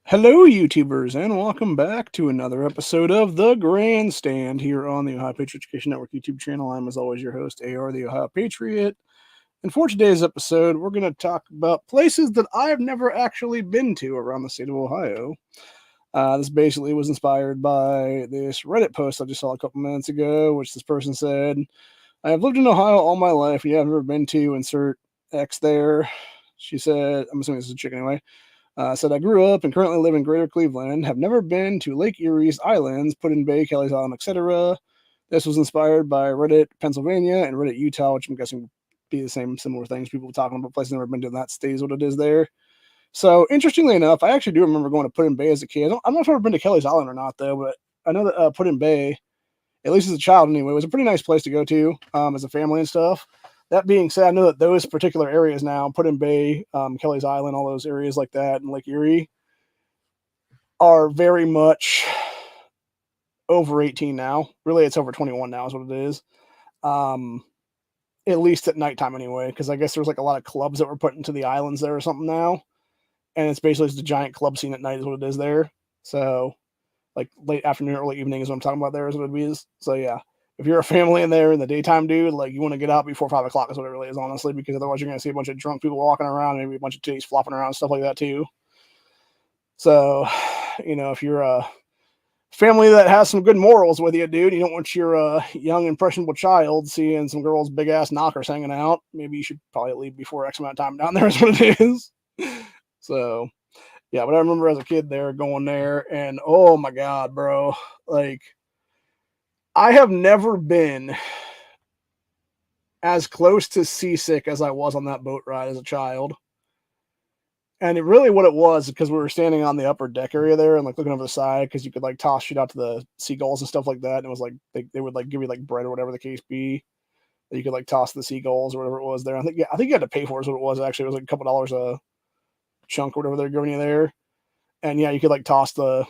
Hello, YouTubers, and welcome back to another episode of the Grandstand here on the Ohio Patriot Education Network YouTube channel. I'm, as always, your host, AR, the Ohio Patriot. And for today's episode, we're going to talk about places that I've never actually been to around the state of Ohio. This basically was inspired by this Reddit post I just saw a couple minutes ago, which this person said, I have lived in Ohio all my life, and yeah, I've never been to insert X there. She said, I'm assuming this is a chick anyway. Said, I grew up and currently live in Greater Cleveland, have never been to Lake Erie's islands, Put-in Bay, Kelly's Island, etc. This was inspired by Reddit Pennsylvania and Reddit Utah, which I'm guessing would be the same similar things. People talking about places never been to, and that stays what it is there. So, interestingly enough, I actually do remember going to Put-in Bay as a kid. I'm not sure if I've been to Kelly's Island or not, though, but I know that Put-in Bay, at least as a child anyway, was a pretty nice place to go to as a family and stuff. That being said, I know that those particular areas now, Put-in Bay, Kelly's Island, all those areas like that, and Lake Erie, are very much over 18 now. Really, it's over 21 now is what it is. At least at nighttime anyway, because I guess there's like a lot of clubs that were put into the islands there or something now. And it's basically just a giant club scene at night is what it is there. So, like late afternoon, early evening is what I'm talking about there is what it is. So, yeah. If you're a family in there in the daytime, dude, like you want to get out before 5 o'clock is what it really is, honestly, because otherwise you're going to see a bunch of drunk people walking around, maybe a bunch of titties flopping around and stuff like that too. So, if you're a family that has some good morals with you, dude, you don't want your young impressionable child seeing some girls' big ass knockers hanging out. Maybe you should probably leave before X amount of time down there is what it is. So, yeah, but I remember as a kid there going there, and oh my god, bro, like I have never been as close to seasick as I was on that boat ride as a child. And it really what it was because we were standing on the upper deck area there and like looking over the side because you could like toss shit out to the seagulls and stuff like that. And it was like they would like give you like bread or whatever the case be that you could like toss to the seagulls or whatever it was there. I think you had to pay for it is what it was actually. It was like a couple dollars a chunk or whatever they're giving you there. And yeah, you could like toss the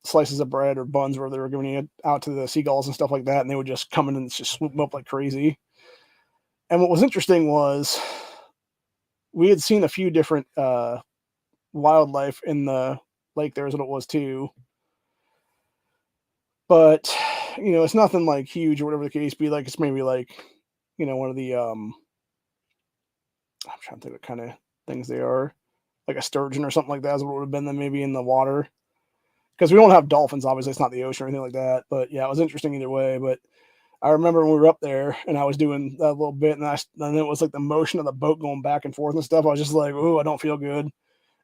slices of bread or buns where they were giving it out to the seagulls and stuff like that, and they would just come in and just swoop them up like crazy. And what was interesting was we had seen a few different wildlife in the lake there is what it was too. But it's nothing like huge or whatever the case be. Like it's maybe like, one of the I'm trying to think what kind of things they are. Like a sturgeon or something like that is what it would have been then maybe in the water. Because we don't have dolphins, obviously it's not the ocean or anything like that. But yeah, it was interesting either way. But I remember when we were up there and I was doing that little bit and it was like the motion of the boat going back and forth and stuff. I was just like, ooh, I don't feel good.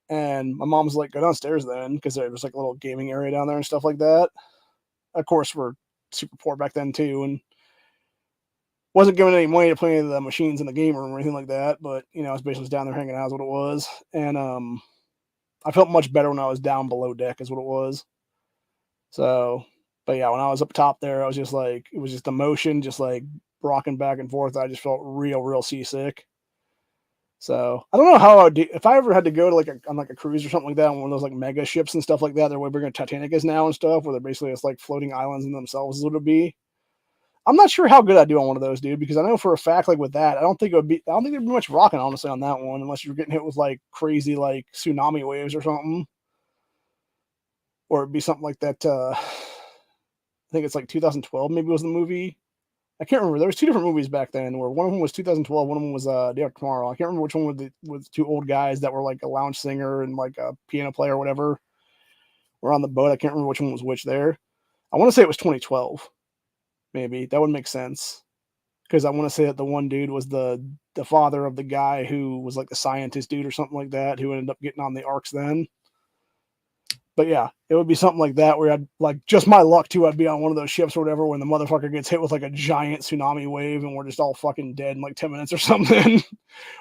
And my mom was like, go downstairs then, because there was like a little gaming area down there and stuff like that. Of course, we're super poor back then too, and wasn't giving any money to play any of the machines in the game room or anything like that. But I was basically just down there hanging out is what it was. And I felt much better when I was down below deck is what it was. So, but yeah, when I was up top there, I was just like, it was just the motion, just like rocking back and forth. I just felt real seasick. So I don't know how I would do if I ever had to go to like on like a cruise or something like that on one of those like mega ships and stuff like that. They're way bigger than Titanic is now and stuff, where they're basically just like floating islands in themselves is what it would be. I'm not sure how good I'd do on one of those, dude, because I know for a fact, like with that, I don't think there'd be much rocking honestly on that one, unless you're getting hit with like crazy like tsunami waves or something, or it'd be something like that. I think it's like 2012 maybe was the movie. I can't remember. There was two different movies back then, where one of them was 2012, one of them was Day After Tomorrow. I can't remember which one with two old guys that were like a lounge singer and like a piano player or whatever were on the boat. I can't remember which one was which there. I want to say it was 2012. Maybe that would make sense because I want to say that the one dude was the father of the guy who was like the scientist dude or something like that who ended up getting on the arcs then. But yeah, it would be something like that where I'd like just my luck too. I'd be on one of those ships or whatever when the motherfucker gets hit with like a giant tsunami wave and we're just all fucking dead in like 10 minutes or something.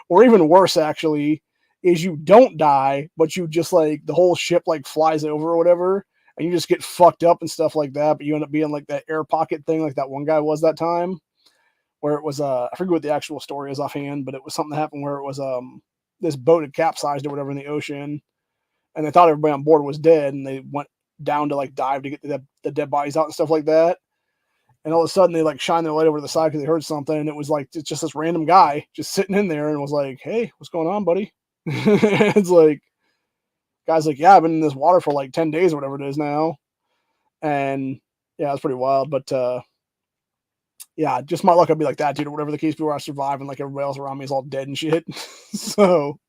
Or even worse, actually, is you don't die, but you just like the whole ship like flies over or whatever, and you just get fucked up and stuff like that. But you end up being like that air pocket thing, like that one guy was that time, where it was I forget what the actual story is offhand, but it was something that happened where it was this boat had capsized or whatever in the ocean and they thought everybody on board was dead, and they went down to like dive to get the dead bodies out and stuff like that. And all of a sudden, they like shine their light over the side because they heard something, and it was like it's just this random guy just sitting in there, and was like, "Hey, what's going on, buddy?" It's like, Guy's like, yeah, I've been in this water for like 10 days or whatever it is now. And yeah, it's pretty wild. But yeah, just my luck, I'd be like that, dude, or whatever the case be, where I survive and like everybody else around me is all dead and shit. So,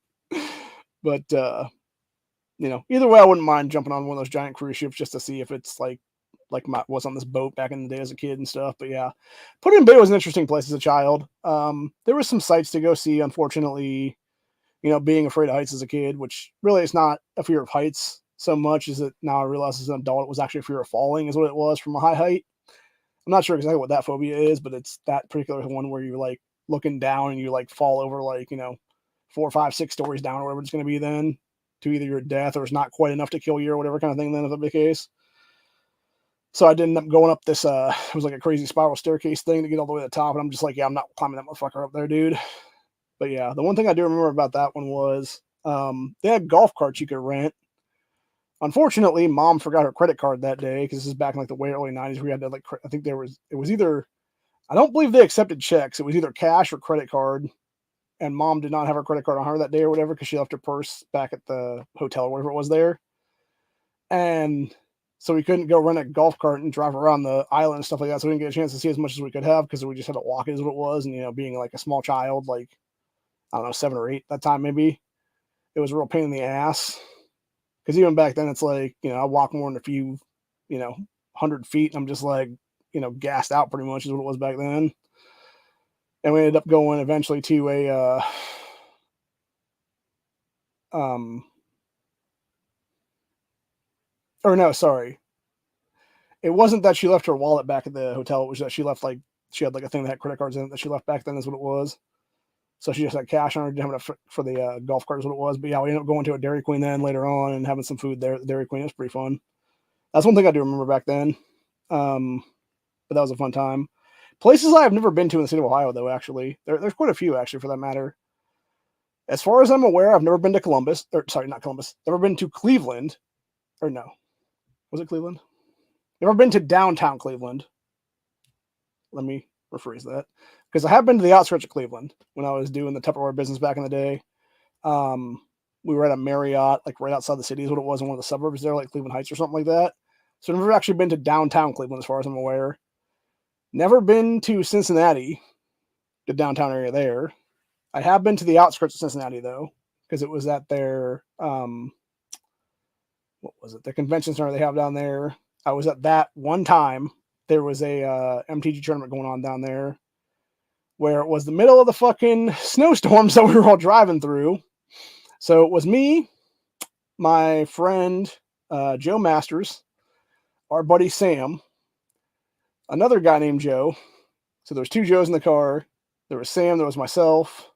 but either way, I wouldn't mind jumping on one of those giant cruise ships just to see if it's like was on this boat back in the day as a kid and stuff. But yeah, Put in Bay was an interesting place as a child. There was some sights to go see. Unfortunately, being afraid of heights as a kid, which really is not a fear of heights so much as it now I realize as an adult it was actually a fear of falling is what it was from a high height. I'm not sure exactly what that phobia is, but it's that particular one where you're like looking down and you like fall over like 4, 5, 6 stories down or whatever it's going to be then to either your death or it's not quite enough to kill you or whatever kind of thing then if that'd be the case. So I did end up going up this, it was like a crazy spiral staircase thing to get all the way to the top. And I'm just like, yeah, I'm not climbing that motherfucker up there, dude. But yeah, the one thing I do remember about that one was they had golf carts you could rent. Unfortunately, Mom forgot her credit card that day because this is back in like the way early 90s. We had to I think it was either, I don't believe they accepted checks. It was either cash or credit card. And Mom did not have her credit card on her that day or whatever because she left her purse back at the hotel or whatever it was there. And so we couldn't go rent a golf cart and drive around the island and stuff like that. So we didn't get a chance to see as much as we could have because we just had to walk it is what it was. And, being like a small child, like, I don't know, 7 or 8 that time maybe, it was a real pain in the ass. Because even back then, it's like, I walk more than a few, 100 feet. And I'm just like, gassed out pretty much is what it was back then. And we ended up going eventually to a, or no, sorry. It wasn't that she left her wallet back at the hotel. It was that she left she had like a thing that had credit cards in it that she left back then is what it was. So she just had cash on her, didn't have enough for the golf cart is what it was. But yeah, we ended up going to a Dairy Queen then later on and having some food there at the Dairy Queen. It was pretty fun. That's one thing I do remember back then. But that was a fun time. Places I have never been to in the state of Ohio, though, actually. There's quite a few, actually, for that matter. As far as I'm aware, I've never been to Columbus. Or, sorry, not Columbus. Never been to Cleveland. Or no. Was it Cleveland? Never been to downtown Cleveland. Let me rephrase that. Because I have been to the outskirts of Cleveland when I was doing the Tupperware business back in the day. We were at a Marriott, like right outside the city is what it was in one of the suburbs there, like Cleveland Heights or something like that. So I've never actually been to downtown Cleveland as far as I'm aware. Never been to Cincinnati, the downtown area there. I have been to the outskirts of Cincinnati, though, because it was at their, what was it? The convention center they have down there. I was at that one time. There was a MTG tournament going on down there where it was the middle of the fucking snowstorms that we were all driving through. So it was me, my friend Joe Masters, our buddy Sam, another guy named Joe. So there was 2 Joes in the car. There was Sam, there was myself,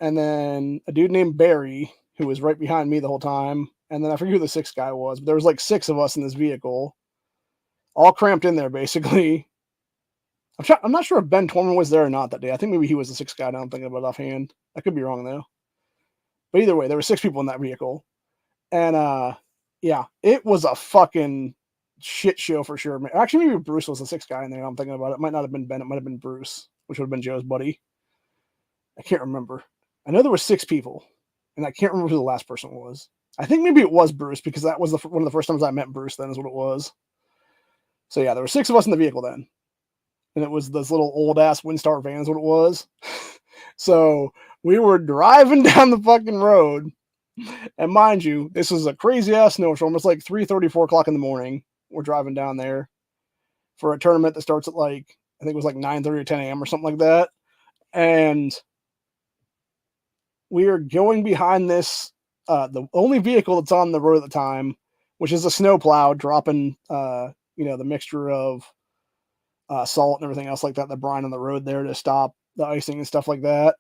and then a dude named Barry, who was right behind me the whole time. And then I forget who the 6th guy was, but there was like 6 of us in this vehicle, all cramped in there, basically. I'm not sure if Ben Torman was there or not that day. I think maybe he was the 6th guy. Now I'm thinking about it offhand. I could be wrong, though. But either way, there were 6 people in that vehicle. And, yeah, it was a fucking shit show for sure. Actually, maybe Bruce was the 6th guy in there. I'm thinking about it. It might not have been Ben. It might have been Bruce, which would have been Joe's buddy. I can't remember. I know there were 6 people, and I can't remember who the last person was. I think maybe it was Bruce because that was one of the first times I met Bruce then is what it was. So, yeah, there were 6 of us in the vehicle then. And it was this little old-ass Windstar van is what it was. So we were driving down the fucking road. And mind you, this is a crazy-ass snowstorm. It's like 3:30, 4 o'clock in the morning. We're driving down there for a tournament that starts at like, I think it was like 9:30 or 10 a.m. or something like that. And we are going behind this, the only vehicle that's on the road at the time, which is a snowplow dropping, the mixture of salt and everything else like that, the brine on the road there to stop the icing and stuff like that.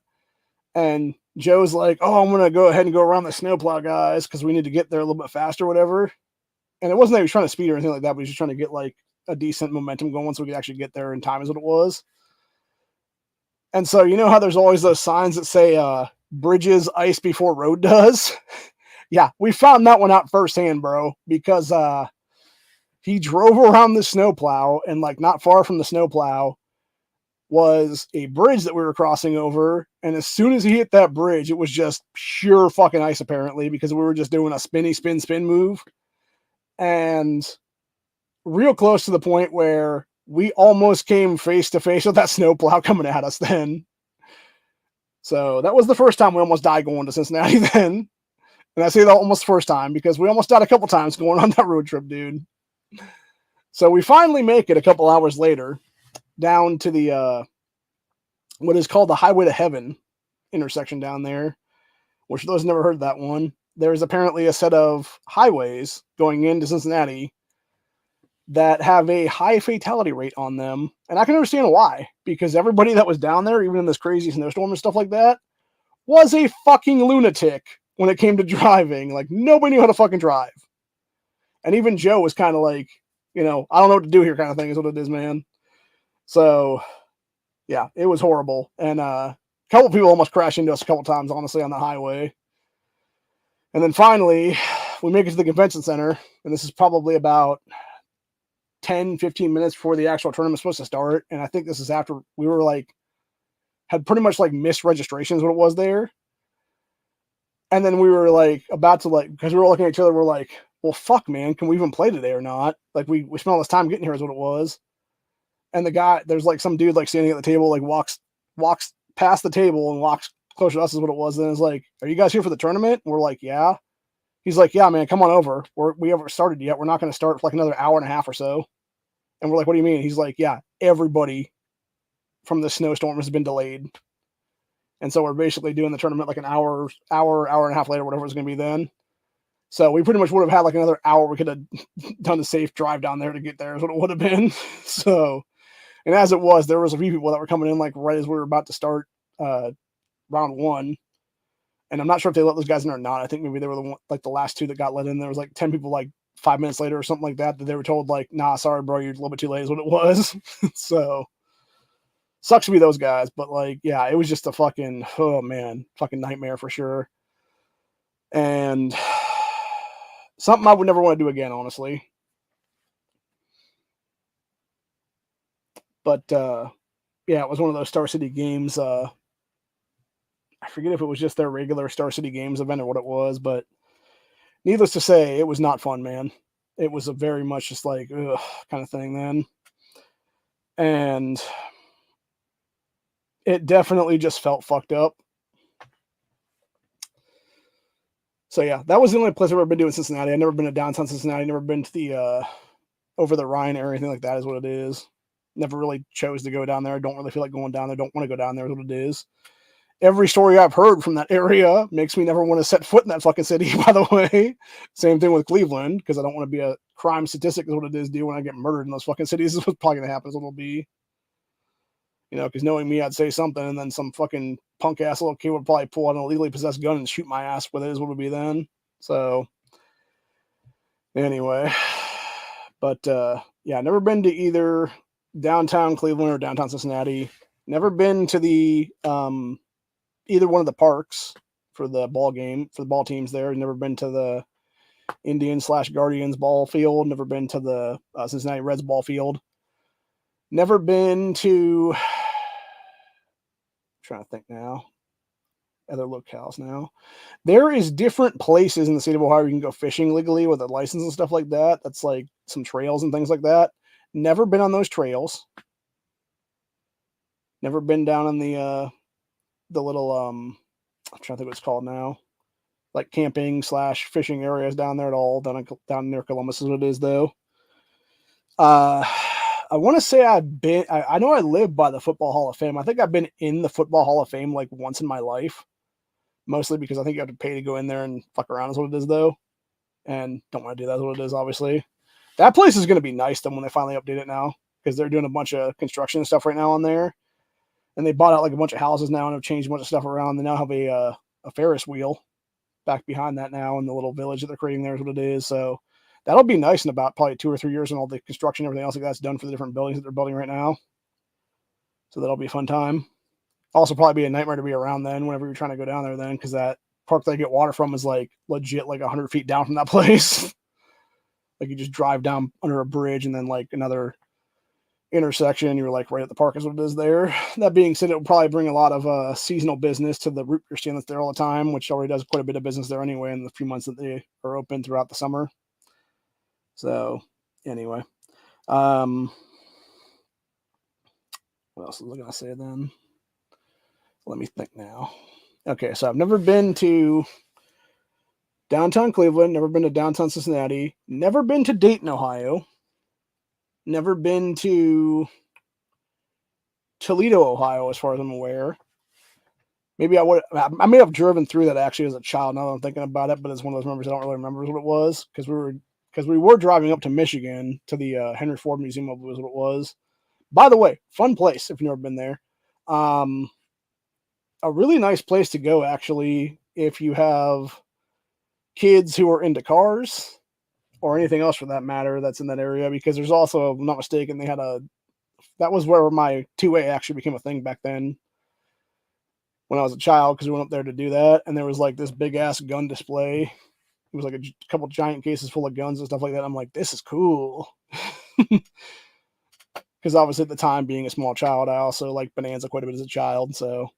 And Joe's like, oh, I'm going to go ahead and go around the snowplow, guys, because we need to get there a little bit faster or whatever. And it wasn't that he was trying to speed or anything like that, but he was just trying to get like a decent momentum going so we could actually get there in time is what it was. And so you know how there's always those signs that say bridges ice before road does? Yeah, we found that one out firsthand, bro, because he drove around the snowplow and like not far from the snowplow, was a bridge that we were crossing over. And as soon as he hit that bridge, it was just pure fucking ice, apparently, because we were just doing a spinny, spin move. And real close to the point where we almost came face to face with that snowplow coming at us then. So that was the first time we almost died going to Cincinnati then. And I say that almost first time because we almost died a couple times going on that road trip, dude. So we finally make it a couple hours later down to the what is called the Highway to Heaven intersection down there, which those never heard of that one. There's apparently a set of highways going into Cincinnati that have a high fatality rate on them. And I can understand why, because everybody that was down there, even in this crazy snowstorm and stuff like that, was a fucking lunatic when it came to driving. Like, nobody knew how to fucking drive. And even Joe was kind of like, I don't know what to do here kind of thing is what it is, man. So, yeah, it was horrible. And a couple people almost crashed into us a couple times, honestly, on the highway. And then finally, we make it to the convention center, and this is probably about 10, 15 minutes before the actual tournament's supposed to start. And I think this is after we were had pretty much missed registrations what it was there. And then we were about to because we were looking at each other, we're like, well, fuck, man, can we even play today or not? We spent all this time getting here is what it was. And the guy, there's some dude standing at the table, walks past the table and walks closer to us is what it was. And it's like, are you guys here for the tournament? And we're like, yeah. He's like, yeah, man, come on over. We haven't started yet. We're not going to start for another hour and a half or so. And we're like, what do you mean? He's like, yeah, everybody from the snowstorm has been delayed. And so we're basically doing the tournament an hour and a half later, whatever it's going to be then. So we pretty much would have had another hour. We could have done a safe drive down there to get there is what it would have been. So, and as it was, there was a few people that were coming in right as we were about to start round one. And I'm not sure if they let those guys in or not. I think maybe they were the last two that got let in. There was 10 people 5 minutes later or something like that they were told nah, sorry, bro, you're a little bit too late is what it was. So sucks to be those guys, but yeah, it was just a fucking nightmare for sure. And something I would never want to do again, honestly. But yeah, it was one of those Star City Games. I forget if it was just their regular Star City Games event or what it was, but needless to say, it was not fun, man. It was a very much just ugh, kind of thing then. And it definitely just felt fucked up. So yeah, that was the only place I've ever been to in Cincinnati. I've never been to downtown Cincinnati, never been to the over the Rhine or anything like that is what it is. Never really chose to go down there. I don't really feel like going down there. Don't want to go down there is what it is. Every story I've heard from that area makes me never want to set foot in that fucking city, by the way. Same thing with Cleveland, because I don't want to be a crime statistic is what it is, dude. When I get murdered in those fucking cities, is what's probably going to happen is what it'll be. Because knowing me, I'd say something, and then some fucking punk-ass little kid would probably pull out an illegally possessed gun and shoot my ass with it is what it would be then. So, anyway. But, yeah, never been to either downtown Cleveland or downtown Cincinnati. Never been to the either one of the parks for the ball game, for the ball teams there. Never been to the Indians/Guardians ball field. Never been to the Cincinnati Reds ball field. Never been to, I'm trying to think now, other locales now. There is different places in the state of Ohio you can go fishing legally with a license and stuff like that. That's some trails and things like that. Never been on those trails. Never been down in the little I'm trying to think what it's called now, camping/fishing areas down there at all. Down near Columbus is what it is though. I want to say I've been. I know I live by the Football Hall of Fame. I think I've been in the Football Hall of Fame once in my life, mostly because I think you have to pay to go in there and fuck around is what it is though, and don't want to do that is what it is. Obviously, that place is going to be nice then when they finally update it now because they're doing a bunch of construction and stuff right now on there. And they bought out a bunch of houses now and have changed a bunch of stuff around. They now have a Ferris wheel back behind that now in the little village that they're creating there is what it is. So that'll be nice in about probably 2 or 3 years when all the construction and everything else that's done for the different buildings that they're building right now. So that'll be a fun time. Also probably be a nightmare to be around then whenever you're trying to go down there then because that park that I get water from is legit 100 feet down from that place. You just drive down under a bridge and then another intersection. You're like right at the park is what it is there. That being said, it will probably bring a lot of seasonal business to the root beer stand that's there all the time, which already does quite a bit of business there anyway in the few months that they are open throughout the summer. So anyway, what else was I gonna say then? Let me think now. Okay, so I've never been to downtown Cleveland, never been to downtown Cincinnati, never been to Dayton, Ohio, never been to Toledo, Ohio, as far as I'm aware. Maybe I may have driven through that actually as a child. Now that I'm thinking about it, but it's one of those memories I don't really remember what it was because we were driving up to Michigan to the Henry Ford Museum. Was what it was. By the way, fun place if you've never been there. A really nice place to go actually if you have kids who are into cars or anything else for that matter that's in that area, because there's also, if I'm not mistaken, that was where my 2A actually became a thing back then when I was a child, because we went up there to do that, and there was like this big ass gun display. It was like a couple giant cases full of guns and stuff like that. I'm like, this is cool. Because obviously at the time, being a small child, I also liked Bonanza quite a bit as a child, so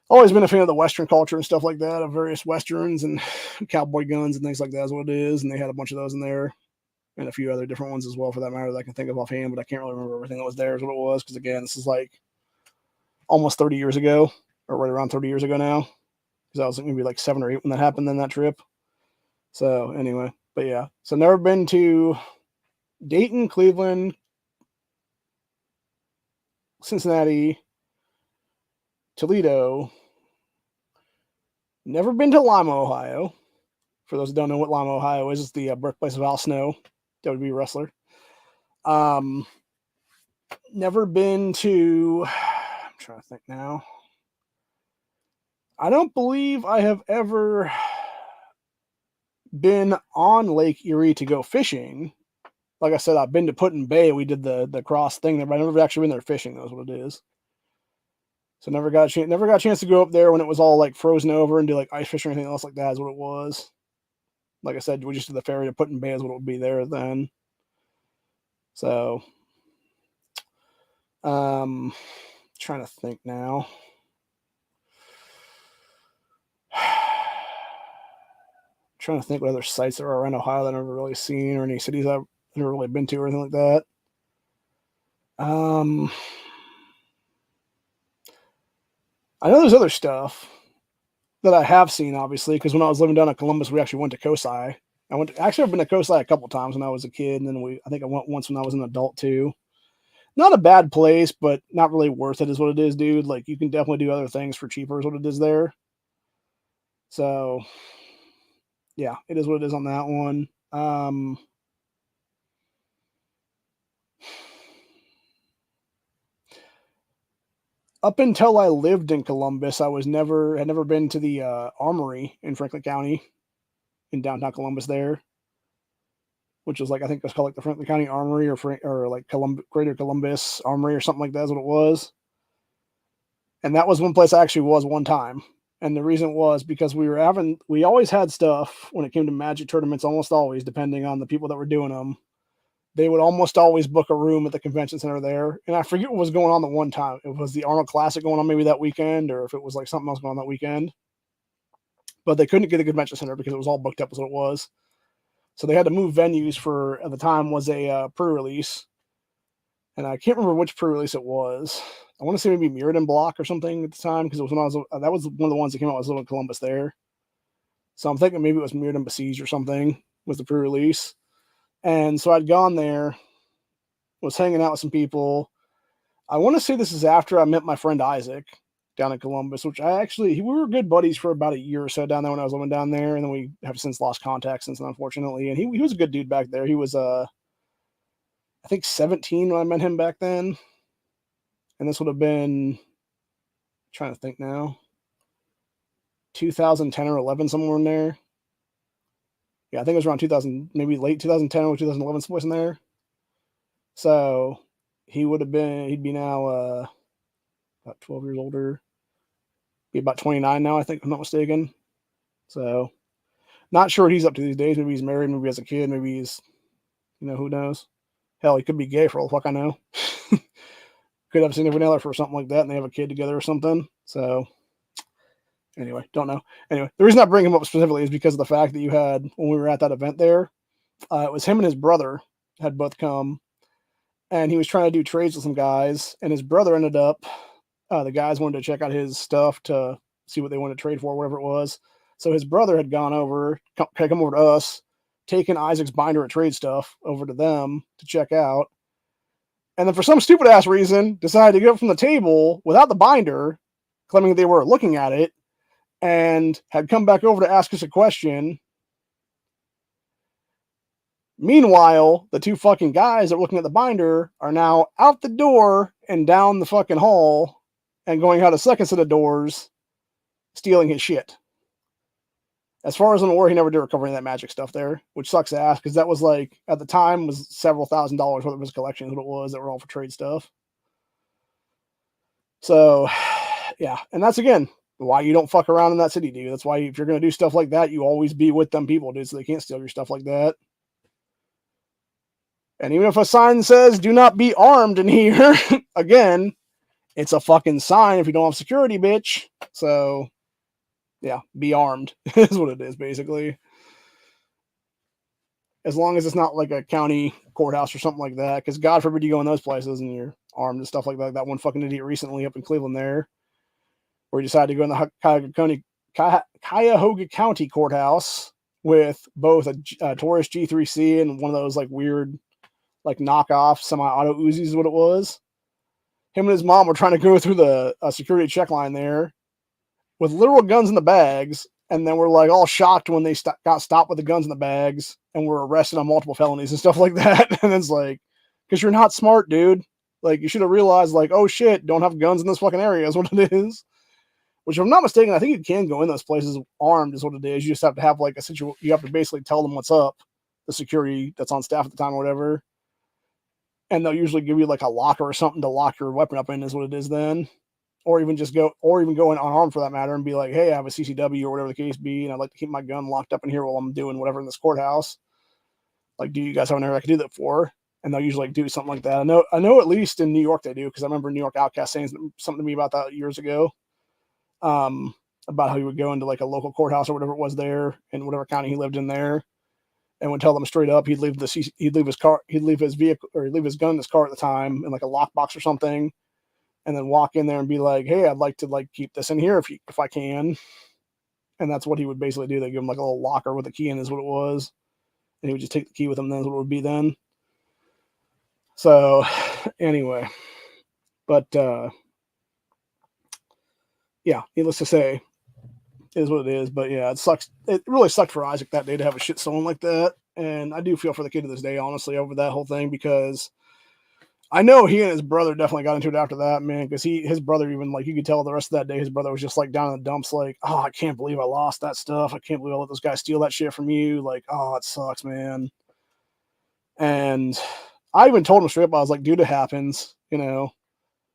always been a fan of the Western culture and stuff like that, of various Westerns and cowboy guns and things like that is what it is. And they had a bunch of those in there and a few other different ones as well for that matter that I can think of offhand, but I can't really remember everything that was there is what it was. Because again, this is like almost 30 years ago, or right around 30 years ago now. Because I was maybe like 7 or 8 when that happened in that trip. So anyway, but yeah. So never been to Dayton, Cleveland, Cincinnati, Toledo. Never been to Lima, Ohio. For those who don't know what Lima, Ohio is, it's the birthplace of Al Snow, WWE wrestler. Never been to, I'm trying to think now. I don't believe I have ever been on Lake Erie to go fishing. Like I said, I've been to Put-in Bay. We did the cross thing there, but I've never actually been there fishing. That's what it is. So never got a chance to go up there when it was all like frozen over and do like ice fishing or anything else like that. Is what it was. Like I said, we just did the ferry to Put-in Bay is what it would be there then. So, trying to think now. Trying to think what other sites there are around Ohio that I've never really seen, or any cities I've never really been to, or anything like that. I know there's other stuff that I have seen, obviously, because when I was living down in Columbus, we actually went to Cosi. Actually, I've been to Cosi a couple times when I was a kid, and then I think I went once when I was an adult too. Not a bad place, but not really worth it, is what it is, dude. Like, you can definitely do other things for cheaper, is what it is there. So, yeah, it is what it is on that one. Up until I lived in Columbus, I had never been to the Armory in Franklin County, in downtown Columbus there, which is like, I think it's called like the Franklin County Armory, or like Greater Columbus Armory or something like that is what it was. And that was one place I actually was one time. And the reason was because we always had stuff when it came to Magic tournaments, almost always, depending on the people that were doing them. They would almost always book a room at the convention center there. And I forget what was going on the one time. It was the Arnold Classic going on maybe that weekend, or if it was like something else going on that weekend. But they couldn't get the convention center because it was all booked up as what it was. So they had to move venues for, at the time, was a pre-release. And I can't remember which pre-release it was. I want to say maybe Mirrodin Block or something at the time, because it was that was one of the ones that came out when I was living in Columbus there. So I'm thinking maybe it was Mirrodin Besiege or something was the pre-release. And so I'd gone there, was hanging out with some people. I want to say this is after I met my friend Isaac down in Columbus, which we were good buddies for about a year or so down there when I was living down there. And then we have since lost contact since then, unfortunately. And he was a good dude back there. He was, I think 17 when I met him back then. And this would have been, trying to think now, 2010 or 11, somewhere in there. Yeah, I think it was around 2000, maybe late 2010 or 2011, someplace in there. So he'd be now about 12 years older. Be about 29 now, I think, if I'm not mistaken. So not sure what he's up to these days. Maybe he's married, maybe he has a kid, maybe he's, who knows. Hell, he could be gay for all the fuck I know. Could have a significant other for something like that, and they have a kid together or something. So, anyway, don't know. Anyway, the reason I bring him up specifically is because of the fact that you had, when we were at that event there, it was him and his brother had both come, and he was trying to do trades with some guys, and his brother ended up, the guys wanted to check out his stuff to see what they wanted to trade for, whatever it was. So his brother had gone over, come over to us, taken Isaac's binder of trade stuff over to them to check out. And then for some stupid ass reason, decided to get up from the table without the binder, claiming they were looking at it, and had come back over to ask us a question. Meanwhile, the two fucking guys that were looking at the binder are now out the door and down the fucking hall and going out a second set of doors, stealing his shit. As far as I'm aware, he never did recover any of that magic stuff there, which sucks ass because that was like, at the time, was several $1,000s worth of his collection is what it was that were all for trade stuff. So, yeah. And that's, again, why you don't fuck around in that city, dude. That's why if you're going to do stuff like that, you always be with them people, dude, so they can't steal your stuff like that. And even if a sign says, do not be armed in here, again, it's a fucking sign if you don't have security, bitch. So, yeah, be armed is what it is, basically. As long as it's not like a county courthouse or something like that, because God forbid you go in those places and you're armed and stuff like that. That one fucking idiot recently up in Cleveland there, where he decided to go in the Cuyahoga County courthouse with both a Taurus G3C and one of those like weird, like knockoff semi-auto Uzis is what it was. Him and his mom were trying to go through the security check line there with literal guns in the bags, and then we're like all shocked when they got stopped with the guns in the bags and were arrested on multiple felonies and stuff like that. And it's like, because you're not smart, dude. Like, you should have realized, like, oh shit, don't have guns in this fucking area is what it is. Which, if I'm not mistaken, I think you can go in those places armed is what it is. You just have to have like a situation. You have to basically tell them what's up, the security that's on staff at the time or whatever. And they'll usually give you like a locker or something to lock your weapon up in is what it is then. Or even go in unarmed for that matter and be like, hey, I have a CCW or whatever the case be, and I'd like to keep my gun locked up in here while I'm doing whatever in this courthouse. Like, do you guys have an area I can do that for? And they'll usually like do something like that. I know at least in New York they do, because I remember New York Outcast saying something to me about that years ago. About how he would go into like a local courthouse or whatever it was there in whatever county he lived in there, and would tell them straight up he'd leave his vehicle, or he'd leave his gun in his car at the time in like a lockbox or something, and then walk in there and be like, hey, I'd like to like keep this in here if I can. And that's what he would basically do. They give him like a little locker with a key in is what it was. And he would just take the key with him. That's what it would be then. So anyway, but yeah, needless to say, is what it is. But yeah, it sucks. It really sucked for Isaac that day to have a shit stolen like that. And I do feel for the kid to this day, honestly, over that whole thing, because I know he and his brother definitely got into it after that, man, because his brother, even like, you could tell the rest of that day, his brother was just like down in the dumps, like, oh, I can't believe I lost that stuff. I can't believe I let those guys steal that shit from you. Like, oh, it sucks, man. And I even told him straight up, I was like, dude, it happens,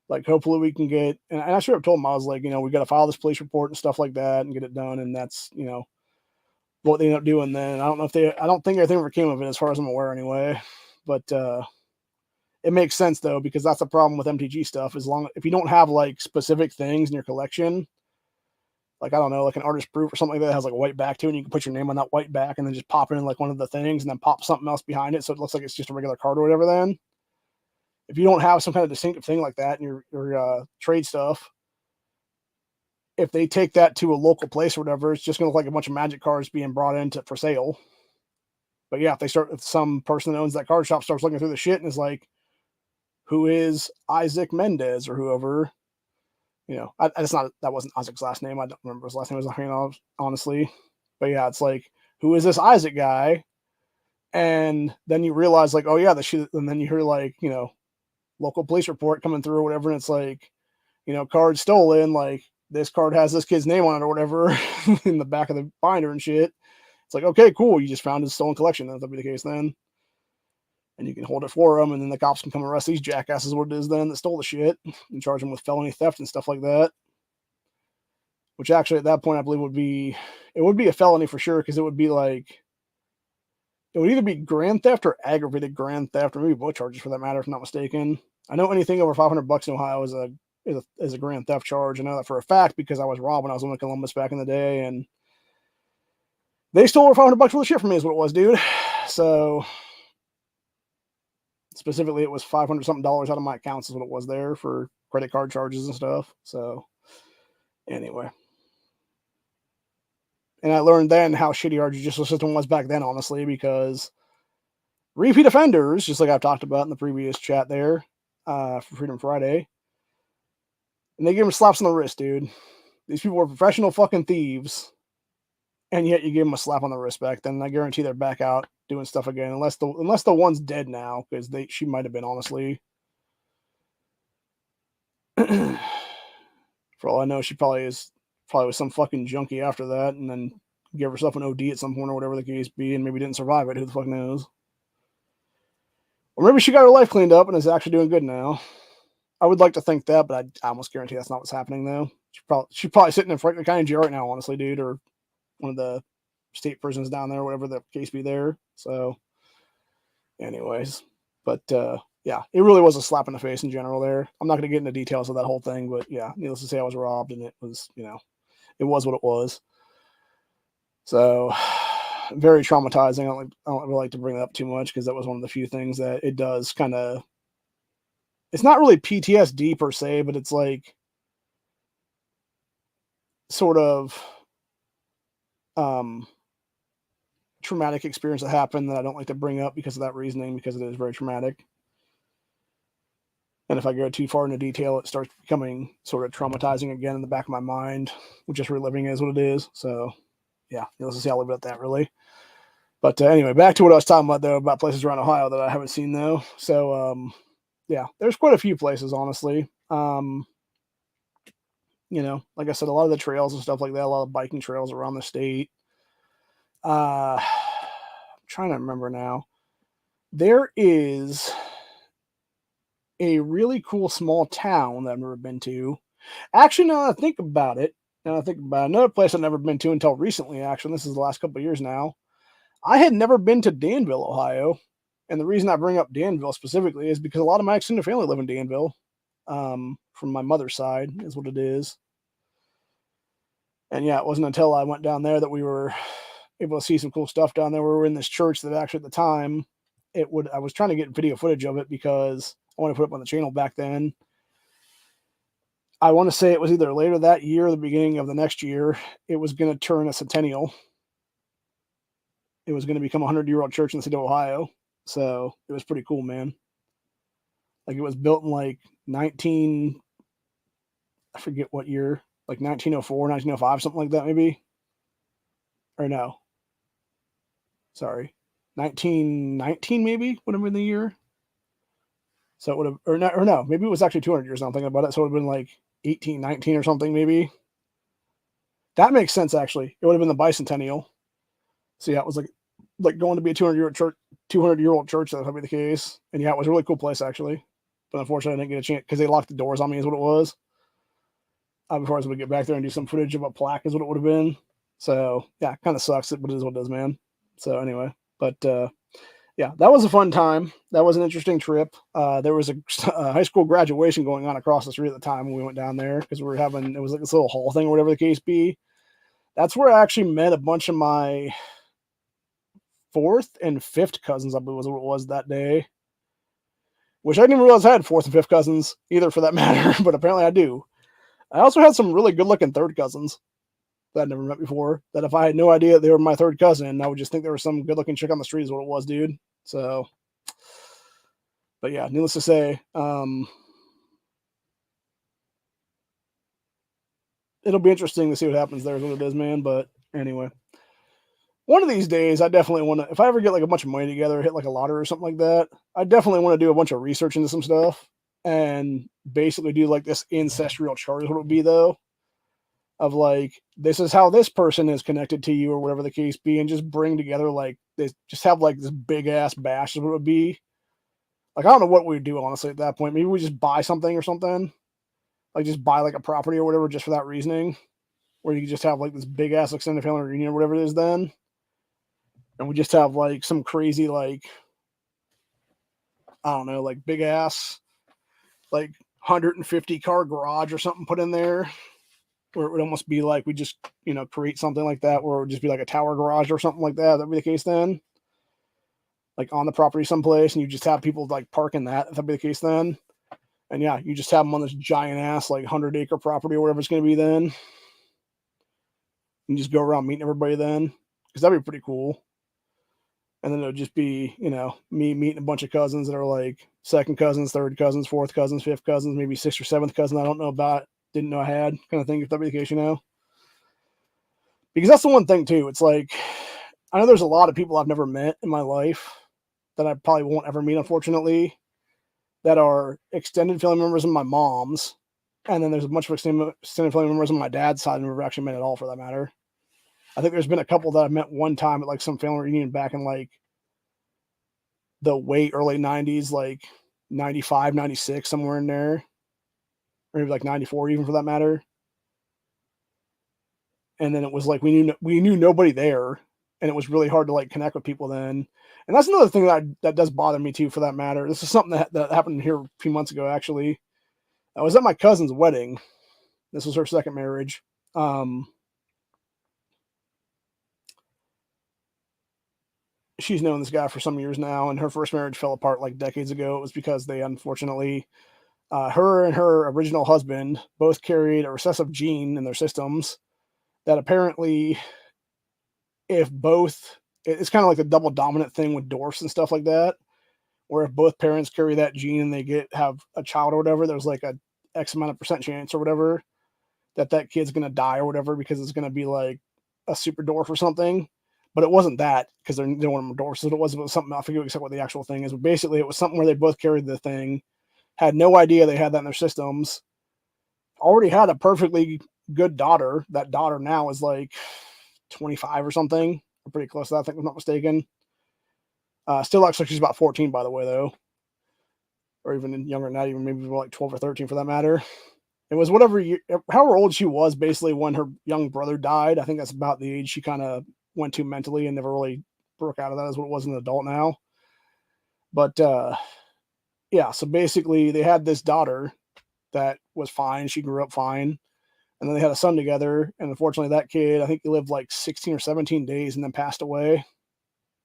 like, hopefully we can get, and I should have told him, I was like, we got to file this police report and stuff like that and get it done. And that's, what they end up doing then. I don't think anything ever came of it as far as I'm aware anyway, but, it makes sense though, because that's the problem with MTG stuff. If you don't have like specific things in your collection, like, I don't know, like an artist proof or something like that has like a white back to it, and you can put your name on that white back and then just pop it in like one of the things and then pop something else behind it, so it looks like it's just a regular card or whatever. Then if you don't have some kind of distinctive thing like that in your trade stuff, if they take that to a local place or whatever, it's just going to look like a bunch of Magic cards being brought in for sale. But yeah, if some person that owns that card shop starts looking through the shit and is like, who is Isaac Mendez or whoever, that wasn't Isaac's last name. I don't remember his last name, honestly. But yeah, it's like, who is this Isaac guy? And then you realize, like, oh yeah, the shit. And then you hear like, local police report coming through or whatever, and it's like, card stolen. Like, this card has this kid's name on it or whatever in the back of the binder and shit. It's like, okay, cool. You just found his stolen collection. That'll be the case then. And you can hold it for them, and then the cops can come arrest these jackasses, what it is then, that stole the shit, and charge them with felony theft and stuff like that. Which actually, at that point, I believe would be a felony for sure, because it would be like, It would either be grand theft or aggravated grand theft, or maybe both charges for that matter, if I'm not mistaken. I know anything over $500 in Ohio is a grand theft charge. I know that for a fact because I was robbed when I was living in Columbus back in the day, and they stole over $500 worth of shit from me. Is what it was, dude. So specifically, it was $500 something out of my accounts is what it was there for credit card charges and stuff. So anyway. And I learned then how shitty our judicial system was back then, honestly, because repeat offenders, just like I've talked about in the previous chat there for Freedom Friday, and they give them slaps on the wrist, dude. These people are professional fucking thieves, and yet you give them a slap on the wrist back then. I guarantee they're back out doing stuff again, unless the one's dead now, because she might have been, honestly. For all I know, she probably was some fucking junkie after that, and then gave herself an OD at some point or whatever the case be, and maybe didn't survive it. Who the fuck knows? Or maybe she got her life cleaned up and is actually doing good now. I would like to think that, but I almost guarantee that's not what's happening, though. She's probably sitting in Franklin County Jail right now, honestly, dude, or one of the state prisons down there, whatever the case be there. So, anyways, but yeah, it really was a slap in the face in general there. I'm not going to get into details of that whole thing, but yeah, needless to say, I was robbed, and it was, it was what it was. So, very traumatizing. I don't really like to bring that up too much because that was one of the few things that it does kind of. It's not really PTSD per se, but it's like sort of traumatic experience that happened that I don't like to bring up because of that reasoning, because it is very traumatic. And if I go too far into detail, it starts becoming sort of traumatizing again in the back of my mind, which just reliving is what it is. So, yeah, let's see. I'll leave it at that, really. But anyway, back to what I was talking about, though, about places around Ohio that I haven't seen, though. So, yeah, there's quite a few places, honestly. Like I said, a lot of the trails and stuff like that, a lot of biking trails around the state. I'm trying to remember now. There is a really cool small town that I've never been to. Actually, now that I think about it, another place I've never been to until recently, actually, this is the last couple of years now. I had never been to Danville, Ohio. And the reason I bring up Danville specifically is because a lot of my extended family live in Danville. From my mother's side is what it is. And yeah, it wasn't until I went down there that we were able to see some cool stuff down there. We were in this church that actually at the time I was trying to get video footage of it because I wanted to put it up on the channel back then. I want to say it was either later that year or the beginning of the next year. It was going to turn a centennial. It was going to become a 100-year-old church in the state of Ohio. So it was pretty cool, man. Like it was built in like I forget what year, like 1904, 1905, something like that, maybe. Or no. Sorry. 1919 maybe would have been the year. So it would have, or no, maybe it was actually 200 years. I'm thinking about it. So it would have been like 1819 or something, maybe. That makes sense, actually. It would have been the bicentennial. So yeah, it was like going to be a 200-year-old church. That would be the case. And yeah, it was a really cool place, actually. But unfortunately, I didn't get a chance because they locked the doors on me, is what it was. Before I was able to get back there and do some footage of a plaque, is what it would have been. So yeah, it kind of sucks, but it is what it is, man. So anyway, but yeah, that was a fun time. That was an interesting trip. There was a high school graduation going on across the street at the time when we went down there because it was like this little hall thing or whatever the case be. That's where I actually met a bunch of my fourth and fifth cousins, I believe was what it was that day. Which I didn't even realize I had fourth and fifth cousins either, for that matter, but apparently I do. I also had some really good-looking third cousins that I'd never met before, that if I had no idea they were my third cousin, I would just think there was some good-looking chick on the street is what it was, dude. So, but yeah, needless to say, it'll be interesting to see what happens there is what it is, man. But anyway, one of these days, I definitely want to, if I ever get like a bunch of money together, hit like a lottery or something like that, I definitely want to do a bunch of research into some stuff and basically do like this ancestral chart is what it would be, though, of like, this is how this person is connected to you or whatever the case be, and just bring together like this, just have like this big ass bash is what it would be. Like, I don't know what we would do, honestly, at that point. Maybe we just buy something or something. Like, just buy like a property or whatever just for that reasoning, where you could just have like this big ass extended family reunion or whatever it is then. and we just have like some crazy, like, I don't know, like big ass, like 150 car garage or something put in there, where it would almost be like we just, create something like that where it would just be like a tower garage or something like that. That'd be the case then, like on the property someplace, and you just have people like park in that. If that'd be the case then, and yeah, you just have them on this giant ass like 100-acre property or whatever it's going to be then, and just go around meeting everybody then, because that'd be pretty cool. And then it would just be, me meeting a bunch of cousins that are like second cousins, third cousins, fourth cousins, fifth cousins, maybe sixth or seventh cousin I don't know about, didn't know I had, kind of thing, if that be the case, Because that's the one thing too. It's like, I know there's a lot of people I've never met in my life that I probably won't ever meet, unfortunately, that are extended family members of my mom's. And then there's a bunch of extended family members on my dad's side I've never actually met at all, for that matter. I think there's been a couple that I've met one time at like some family reunion back in like the way early 90s, like 95, 96, somewhere in there, or maybe like 94 even, for that matter. And then it was like we knew nobody there, and it was really hard to like connect with people then. And that's another thing that does bother me too, for that matter. This is something that happened here a few months ago, actually. I was at my cousin's wedding. This was her second marriage. She's known this guy for some years now, and her first marriage fell apart like decades ago. It was because they unfortunately, her and her original husband both carried a recessive gene in their systems that apparently, if both, it's kind of like the double dominant thing with dwarfs and stuff like that, where if both parents carry that gene and they have a child or whatever, there's like a X amount of percent chance or whatever that kid's going to die or whatever, because it's going to be like a super dwarf or something. But it wasn't that, because they don't want them dwarfs. So it was something, I forget exactly what the actual thing is, but basically it was something where they both carried the thing, had no idea they had that in their systems, already had a perfectly good daughter. That daughter now is like 25 or something, or pretty close to that, I think, if I'm not mistaken. Still looks like she's about 14, by the way, though, or even younger than that, even maybe like 12 or 13 for that matter. It was however old she was, basically, when her young brother died. I think that's about the age she kind of went to mentally and never really broke out of that as what it was an adult now. But yeah, so basically they had this daughter that was fine. She grew up fine. And then they had a son together. And unfortunately, that kid, I think he lived like 16 or 17 days and then passed away.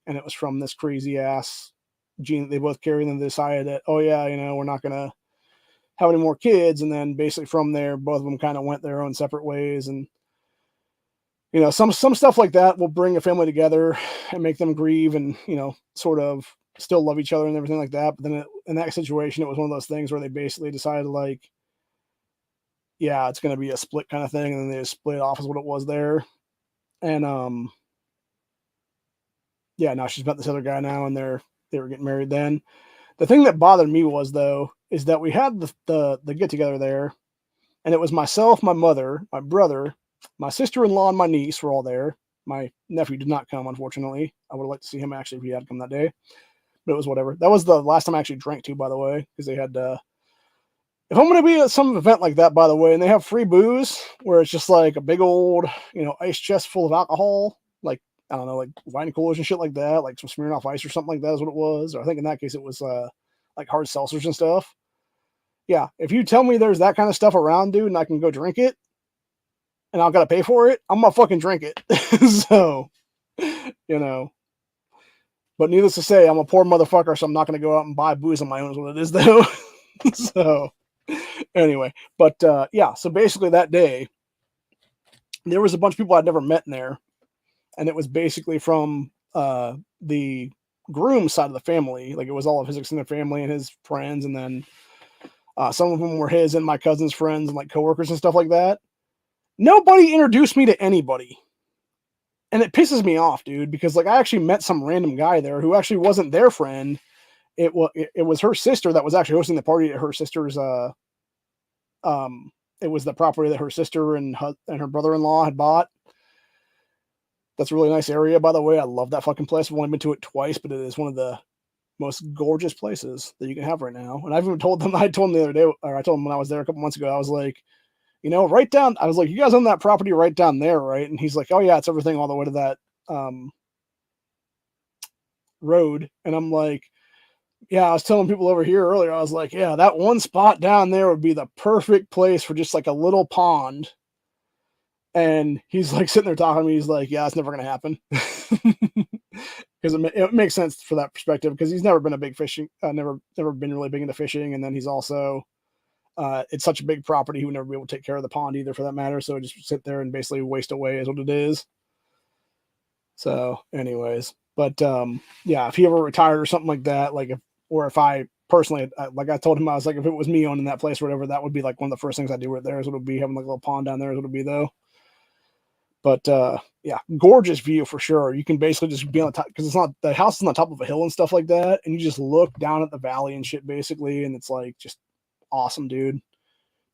And it was from this crazy ass gene that they both carried. And they decided that, oh yeah, we're not going to have any more kids. And then basically from there, both of them kind of went their own separate ways. And some stuff like that will bring a family together and make them grieve and, sort of still love each other and everything like that. But then in that situation, it was one of those things where they basically decided, like, yeah, it's going to be a split kind of thing. And then they just split off, is what it was there. And, yeah, now she's met this other guy now, and they were getting married then. The thing that bothered me was, though, is that we had the get together there, and it was myself, my mother, my brother, my sister-in-law, and my niece were all there. My nephew did not come, unfortunately. I would have liked to see him, actually, if he had come that day. But it was whatever. That was the last time I actually drank, too, by the way, because they had if I'm going to be at some event like that, by the way, and they have free booze, where it's just like a big old, ice chest full of alcohol, like, I don't know, like wine coolers and shit like that, like some Smirnoff Ice or something like that is what it was. Or I think in that case it was like hard seltzers and stuff. Yeah, if you tell me there's that kind of stuff around, dude, and I can go drink it, and I've got to pay for it, I'm gonna fucking drink it. So, but needless to say, I'm a poor motherfucker, so I'm not gonna go out and buy booze on my own, is what it is, though. So, anyway, but yeah, so basically that day, there was a bunch of people I'd never met in there, and it was basically from the groom's side of the family. Like, it was all of his extended family and his friends, and then some of them were his and my cousin's friends and like coworkers and stuff like that. Nobody introduced me to anybody. And it pisses me off, dude, because like I actually met some random guy there who actually wasn't their friend. It was her sister that was actually hosting the party at her sister's it was the property that her sister and her brother-in-law had bought. That's a really nice area, by the way. I love that fucking place. I've only been to it twice, but it is one of the most gorgeous places that you can have right now. And I've even told them, I told them the other day, or I told them when I was there a couple months ago, I was like, right down, I was like, you guys own that property right down there, right? And he's like, oh yeah, it's everything all the way to that, road. And I'm like, yeah, I was telling people over here earlier, I was like, yeah, that one spot down there would be the perfect place for just like a little pond. And he's like sitting there talking to me. He's like, yeah, it's never going to happen. Because it makes sense for that perspective, because he's never been a big fishing, never been really big into fishing. And then he's also, it's such a big property, he would never be able to take care of the pond either, for that matter. So just sit there and basically waste away is what it is. So, anyways, but yeah, if he ever retired or something like that, like if I personally, like I told him, I was like, if it was me owning that place or whatever, that would be like one of the first things I do right there. Is it would be having like a little pond down there. Is what it would be though. But yeah, gorgeous view for sure. You can basically just be on the top, because it's not, the house is on the top of a hill and stuff like that, and you just look down at the valley and shit basically, and it's like just awesome, dude.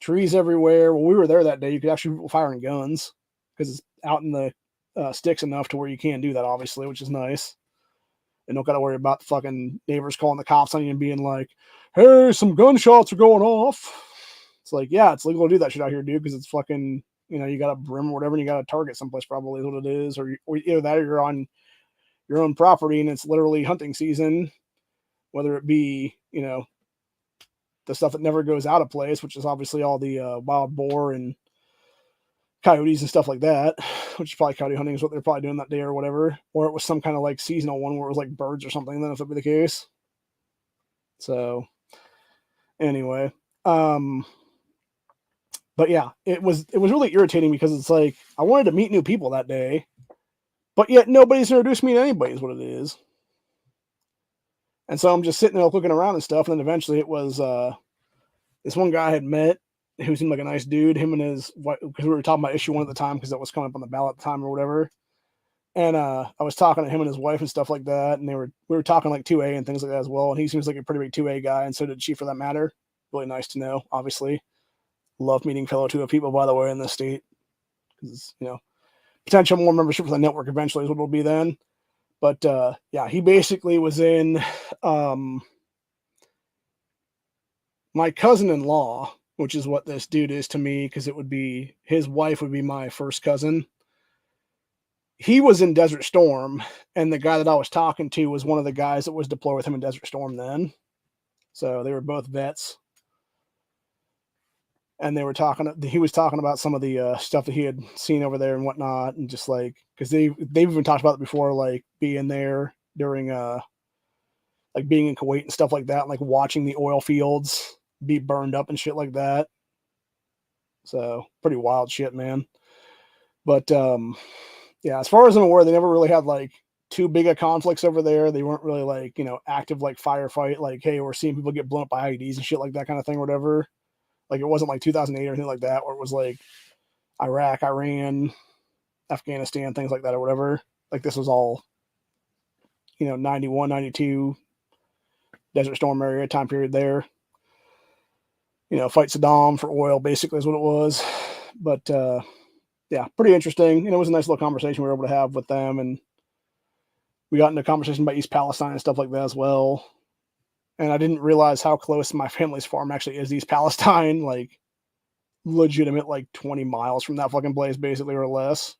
Trees everywhere. When we were there that day, you could actually be firing guns because it's out in the sticks enough to where you can do that, obviously, which is nice. And don't got to worry about the fucking neighbors calling the cops on you and being like, "Hey, some gunshots are going off." It's like, yeah, it's legal to do that shit out here, dude, because it's fucking, you got a brim or whatever, and you got a target someplace, probably is what it is, or either that or you're on your own property and it's literally hunting season, whether it be, the stuff that never goes out of place, which is obviously all the wild boar and coyotes and stuff like that, which is probably coyote hunting is what they're probably doing that day or whatever, or it was some kind of like seasonal one where it was like birds or something, then if that be the case. So anyway, but yeah, it was really irritating because it's like I wanted to meet new people that day, but yet nobody's introduced me to anybody is what it is. And so I'm just sitting there looking around and stuff, and then eventually it was this one guy I had met who seemed like a nice dude. Him and his wife, because we were talking about issue 1 at the time because that was coming up on the ballot at the time or whatever. And I was talking to him and his wife and stuff like that, and we were talking like 2A and things like that as well. And he seems like a pretty big 2A guy, and so did she, for that matter. Really nice to know, obviously. Love meeting fellow 2A people, by the way, in this state, because potential more membership for the network eventually is what it'll be then. But yeah, he basically was in my cousin-in-law, which is what this dude is to me, because it would be his wife would be my first cousin. He was in Desert Storm, and the guy that I was talking to was one of the guys that was deployed with him in Desert Storm then. So they were both vets. And he was talking about some of the stuff that he had seen over there and whatnot, and just like, because they've even talked about it before, like being there during like being in Kuwait and stuff like that, and like watching the oil fields be burned up and shit like that. So pretty wild shit, man. But yeah, as far as I'm aware, they never really had like too big of conflicts over there. They weren't really like, active like firefight, like, hey, we're seeing people get blown up by IEDs and shit like that kind of thing or whatever. Like, it wasn't like 2008 or anything like that, where it was like Iraq, Iran, Afghanistan, things like that or whatever. Like, this was all, 91, 92, Desert Storm area time period there. Fight Saddam for oil, basically, is what it was. But yeah, pretty interesting. And it was a nice little conversation we were able to have with them. And we got into a conversation about East Palestine and stuff like that as well. And I didn't realize how close my family's farm actually is to East Palestine. Like, legitimate, like 20 miles from that fucking place, basically, or less.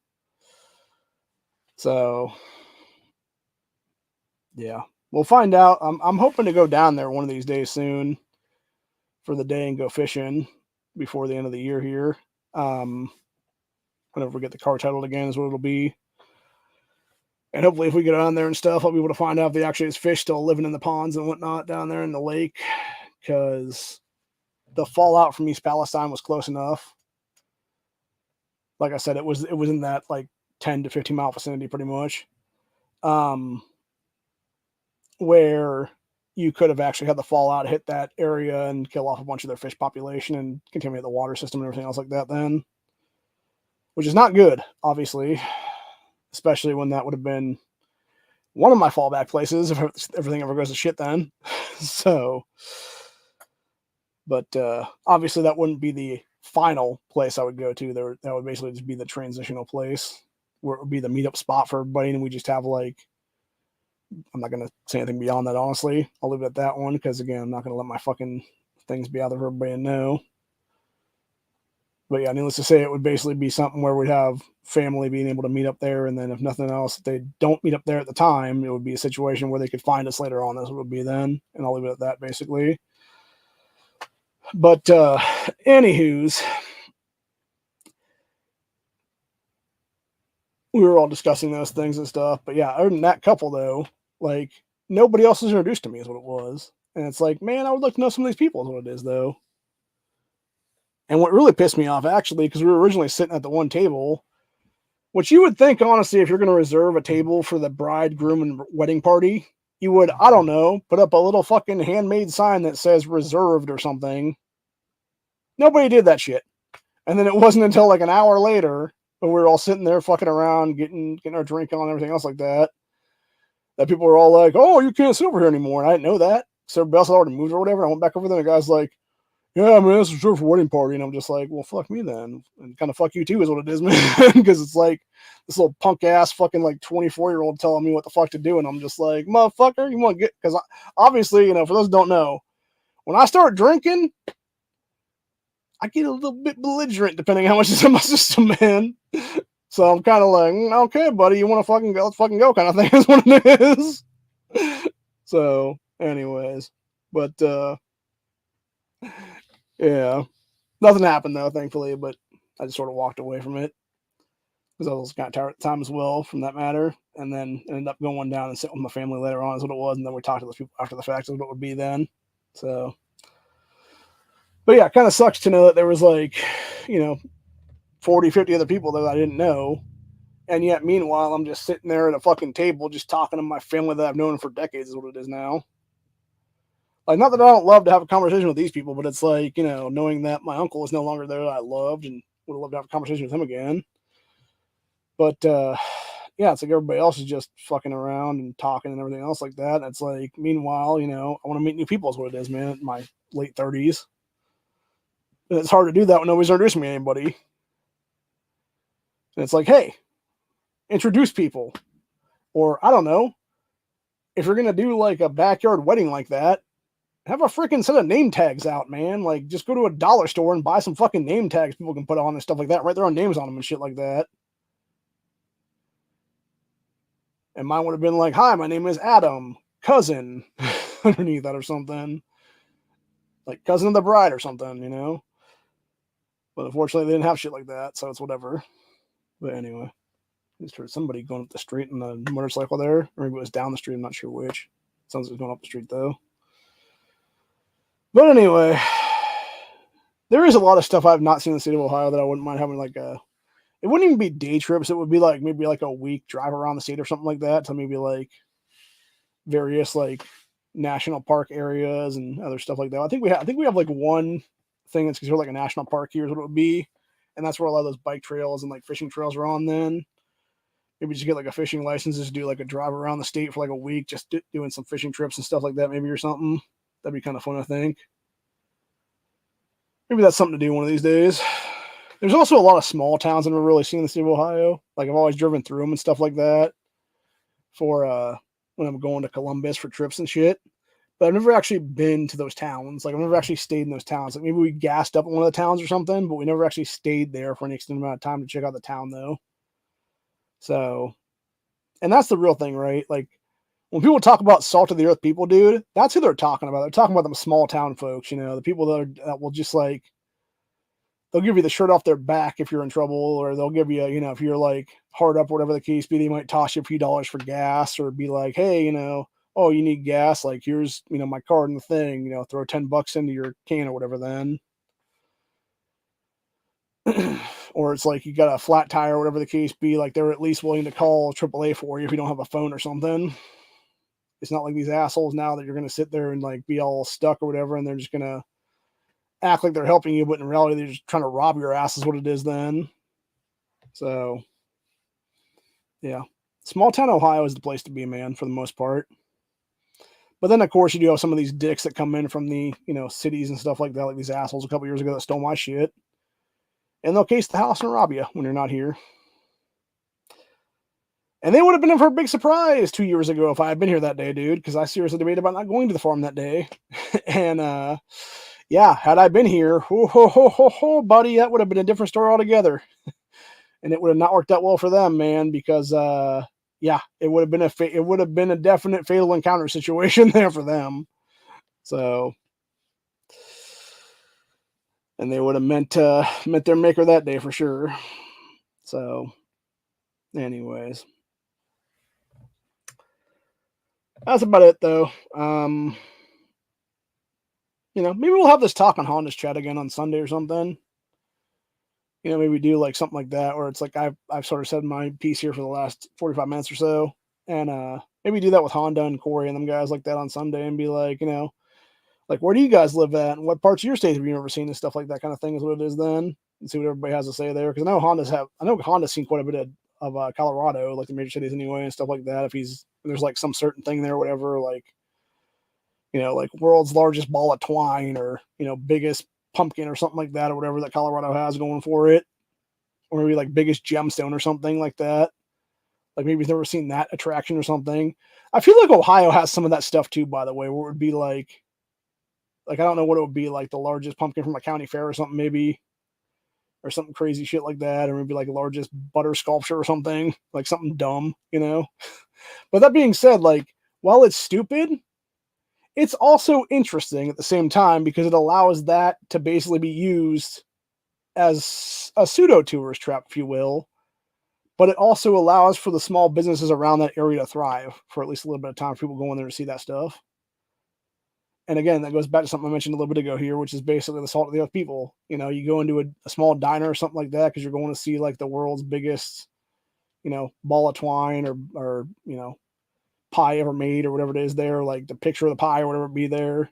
So, yeah, we'll find out. I'm hoping to go down there one of these days soon for the day and go fishing before the end of the year here. Whenever we get the car titled again is what it'll be. And hopefully if we get on there and stuff, I'll be able to find out if they actually is fish still living in the ponds and whatnot down there in the lake, because the fallout from East Palestine was close enough. Like I said, it was in that like 10 to 15 mile vicinity pretty much, where you could have actually had the fallout hit that area and kill off a bunch of their fish population and contaminate the water system and everything else like that then, which is not good, obviously, especially when that would have been one of my fallback places if everything ever goes to shit then. So, but obviously that wouldn't be the final place I would go to. That would basically just be the transitional place where it would be the meetup spot for everybody, and we just have like, I'm not going to say anything beyond that, honestly. I'll leave it at that one, because again, I'm not going to let my fucking things be out there for everybody to know. But yeah, needless to say, it would basically be something where we'd have family being able to meet up there, and then if nothing else, if they don't meet up there at the time, it would be a situation where they could find us later on. That's what it would be then, and I'll leave it at that basically. But anywho's, we were all discussing those things and stuff. But yeah, other than that couple though, like nobody else was introduced to me is what it was. And it's like, man, I would like to know some of these people is what it is though. And what really pissed me off actually, because we were originally sitting at the one table, which you would think honestly, if you're going to reserve a table for the bride, groom, and wedding party, you would, I don't know, put up a little fucking handmade sign that says reserved or something. Nobody did that shit. And then it wasn't until like an hour later when we were all sitting there fucking around, getting our drink on and everything else like that, that people were all like, oh, you can't sit over here anymore. And I didn't know that. So everybody else had already moved or whatever. And I went back over there and the guy's like, yeah, man, it's reserved for wedding party. And I'm just like, well, fuck me then. And kind of fuck you too is what it is, man. Because it's like this little punk ass fucking like 24-year-old telling me what the fuck to do. And I'm just like, motherfucker, you want to get, because obviously, you know, for those who don't know, when I start drinking, I get a little bit belligerent depending on how much is in my system, man. So I'm kind of like, okay, buddy, you want to fucking go? Let's fucking go, kind of thing is what it is. So, anyways, but yeah, nothing happened though, thankfully. But I just sort of walked away from it because I was kind of tired at the time as well, from that matter. And then ended up going down and sitting with my family later on, is what it was. And then we talked to those people after the fact, is what it would be then. So. But yeah, it kind of sucks to know that there was like, you know, 40, 50 other people that I didn't know. And yet, meanwhile, I'm just sitting there at a fucking table just talking to my family that I've known for decades is what it is now. Like, not that I don't love to have a conversation with these people, but it's like, you know, knowing that my uncle is no longer there that I loved and would have loved to have a conversation with him again. But, yeah, it's like everybody else is just fucking around and talking and everything else like that. And it's like, meanwhile, you know, I want to meet new people is what it is, man, in my late 30s. And it's hard to do that when nobody's introducing me to anybody. And it's like, hey, introduce people. Or, I don't know, if you're going to do like a backyard wedding like that, have a freaking set of name tags out, man. Like, just go to a dollar store and buy some fucking name tags people can put on and stuff like that. Write their own names on them and shit like that. And mine would have been like, hi, my name is Adam, cousin, underneath that or something. Like, cousin of the bride or something, you know? But unfortunately, they didn't have shit like that, so it's whatever. But anyway, I just heard somebody going up the street in the motorcycle there. Or maybe it was down the street, I'm not sure which. Sounds like it was going up the street, though. But anyway, there is a lot of stuff I've not seen in the state of Ohio that I wouldn't mind having like a... It wouldn't even be day trips. It would be like maybe like a week drive around the state or something like that to maybe like various like national park areas and other stuff like that. I think we have like one thing that's considered like a national park here is what it would be, and that's where a lot of those bike trails and like fishing trails are on. Then maybe just get like a fishing license, just do like a drive around the state for like a week, just doing some fishing trips and stuff like that, maybe or something. That'd be kind of fun, I think. Maybe that's something to do one of these days. There's also a lot of small towns I've never really seen in the state of Ohio. Like I've always driven through them and stuff like that for when I'm going to Columbus for trips and shit. But I've never actually been to those towns. Like I've never actually stayed in those towns. Like maybe we gassed up in one of the towns or something, but we never actually stayed there for an extended amount of time to check out the town though. So, and that's the real thing, right? Like when people talk about salt of the earth people, dude, that's who they're talking about. They're talking about them small town folks, you know, the people that will just like, they'll give you the shirt off their back if you're in trouble, or they'll give you, you know, if you're like hard up, whatever the case be, they might toss you a few dollars for gas or be like, hey, you know, oh, you need gas? Like, here's, you know, my card and the thing, you know, throw $10 into your can or whatever then. Or it's like you got a flat tire or whatever the case be, like they're at least willing to call AAA for you if you don't have a phone or something. It's not like these assholes now that you're going to sit there and like be all stuck or whatever, and they're just going to act like they're helping you, but in reality, they're just trying to rob your ass is what it is then. So, yeah. Small town Ohio is the place to be, man, for the most part. But then, of course, you do have some of these dicks that come in from the, you know, cities and stuff like that, like these assholes a couple years ago that stole my shit. And they'll case the house and rob you when you're not here. And they would have been in for a big surprise 2 years ago if I had been here that day, dude, because I seriously debated about not going to the farm that day. And Yeah, had I been here, ho, ho, ho, ho, ho, buddy, that would have been a different story altogether. And it would have not worked out well for them, man, because yeah, it would have been it would have been a definite fatal encounter situation there for them. So, and they would have meant their maker that day for sure. So, anyways, that's about it though. Maybe we'll have this talk on Honda's chat again on Sunday or something. Maybe do like something like that, where it's like I've sort of said my piece here for the last 45 minutes or so, and maybe do that with Honda and Corey and them guys like that on Sunday, and be like, like where do you guys live at, and what parts of your state have you ever seen, and stuff like that kind of thing is what it is then, and see what everybody has to say there. Because I know Honda's seen quite a bit of Colorado, like the major cities anyway, and stuff like that. If there's like some certain thing there, or whatever, like like world's largest ball of twine, or biggest pumpkin or something like that, or whatever that Colorado has going for it, or maybe like biggest gemstone or something like that. Like maybe you've never seen that attraction or something. I feel like Ohio has some of that stuff too, by the way, where it would be like I don't know what it would be, like the largest pumpkin from a county fair or something, maybe, or something crazy shit like that, or maybe like largest butter sculpture or something, like something dumb, But that being said, like while it's stupid, it's also interesting at the same time, because it allows that to basically be used as a pseudo tourist trap, if you will. But it also allows for the small businesses around that area to thrive for at least a little bit of time for people going there to see that stuff. And again, that goes back to something I mentioned a little bit ago here, which is basically the salt of the earth people. You go into a small diner or something like that because you're going to see like the world's biggest, ball of twine, or pie ever made, or whatever it is there, like the picture of the pie or whatever it be there,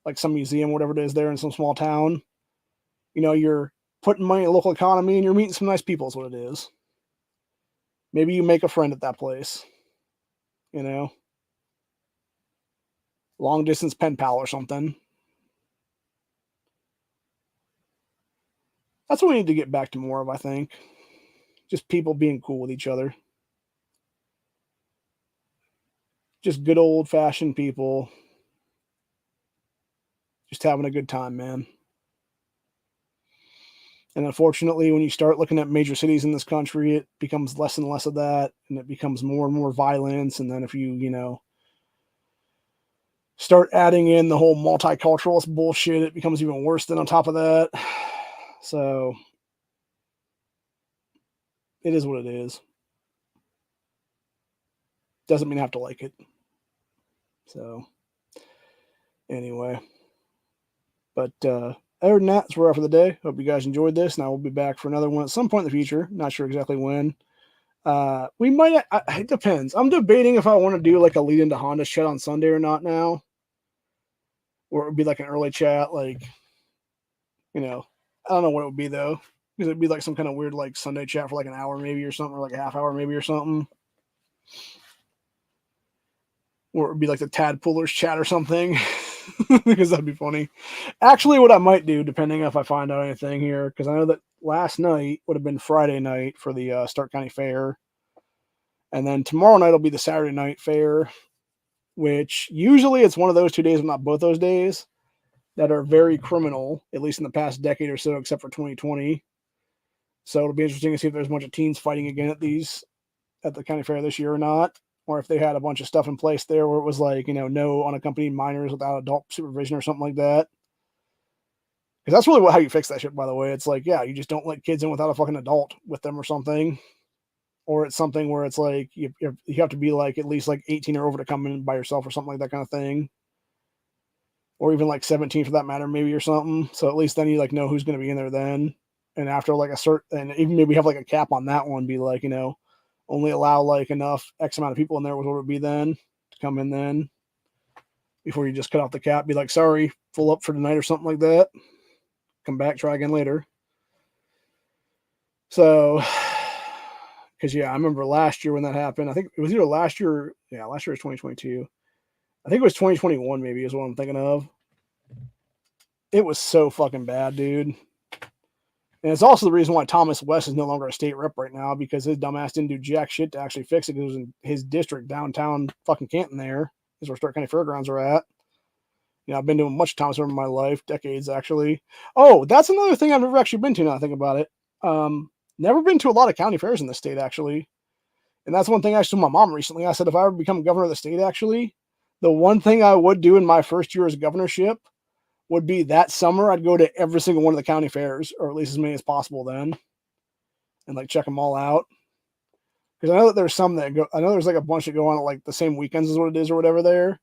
like some museum, whatever it is there in some small town. You're putting money in the local economy, and you're meeting some nice people is what it is. Maybe you make a friend at that place, long distance pen pal or something. That's what we need to get back to more of, I think. Just people being cool with each other. Just good old fashioned people. Just having a good time, man. And unfortunately, when you start looking at major cities in this country, it becomes less and less of that, and it becomes more and more violence. And then if you start adding in the whole multiculturalist bullshit, it becomes even worse than on top of that. So it is what it is. Doesn't mean I have to like it. So anyway, but other than that, that's where we're at for the day. Hope you guys enjoyed this, and I will be back for another one at some point in the future. Not sure exactly when. We might. It depends. I'm debating if I want to do like a lead into Honda's chat on Sunday or not now, or it would be like an early chat, like I don't know what it would be though, because it'd be like some kind of weird like Sunday chat for like an hour maybe or something, or like a half hour maybe or something. Or it would be like the Tadpoolers chat or something, because that'd be funny. Actually, what I might do, depending if I find out anything here, because I know that last night would have been Friday night for the Stark County Fair, and then tomorrow night will be the Saturday night fair, which usually it's one of those 2 days, but not both those days, that are very criminal, at least in the past decade or so, except for 2020. So it'll be interesting to see if there's a bunch of teens fighting again at the county fair this year or not, or if they had a bunch of stuff in place there where it was like, no unaccompanied minors without adult supervision or something like that. Because that's really how you fix that shit, by the way. It's like, yeah, you just don't let kids in without a fucking adult with them or something. Or it's something where it's like you have to be like at least like 18 or over to come in by yourself or something like that kind of thing. Or even like 17 for that matter, maybe, or something. So at least then you like know who's going to be in there then. And after like a certain, and even maybe have like a cap on that one, be like, only allow like enough X amount of people in there, what would it be then to come in then, before you just cut off the cap, be like, sorry, full up for tonight or something like that. Come back, try again later. So, because yeah, I remember last year when that happened. I think it was either last year. Yeah, last year was 2022. I think it was 2021, maybe, is what I'm thinking of. It was so fucking bad, dude. And it's also the reason why Thomas West is no longer a state rep right now, because his dumbass didn't do jack shit to actually fix it, because it was in his district, downtown fucking Canton there, is where Stark County Fairgrounds are at. You know, I've been to much times over my life, decades actually. Oh, that's another thing I've never actually been to. Now I think about it. Never been to a lot of county fairs in the state actually, and that's one thing I told my mom recently. I said if I ever become governor of the state, actually, the one thing I would do in my first year as governorship would be that summer I'd go to every single one of the county fairs, or at least as many as possible then, and like check them all out. Because I know that there's some that go. I know there's like a bunch that go on at like the same weekends as what it is or whatever there.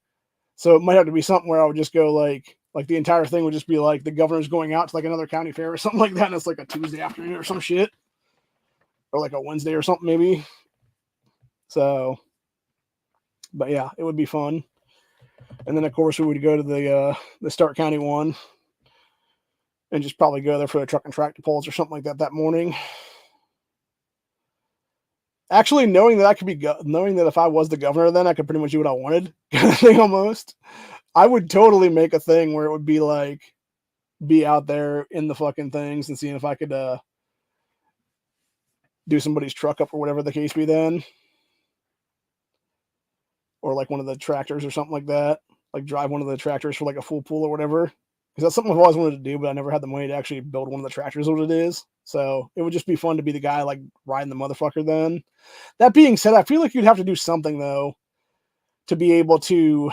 So it might have to be something where I would just go like the entire thing would just be like the governor's going out to like another county fair or something like that, and it's like a Tuesday afternoon or some shit, or like a Wednesday or something maybe. So, but yeah, it would be fun. And then of course we would go to the Stark County one, and just probably go there for the truck and tractor pulls or something like that morning. Actually, knowing that I could be, knowing that if I was the governor, then I could pretty much do what I wanted, kind of thing almost. I would totally make a thing where it would be like, be out there in the fucking things and seeing if I could do somebody's truck up or whatever the case be then, or like one of the tractors or something like that. Like drive one of the tractors for like a full pool or whatever. Because that's something I've always wanted to do, but I never had the money to actually build one of the tractors what it is. So it would just be fun to be the guy like riding the motherfucker then. That being said, I feel like you'd have to do something though to be able to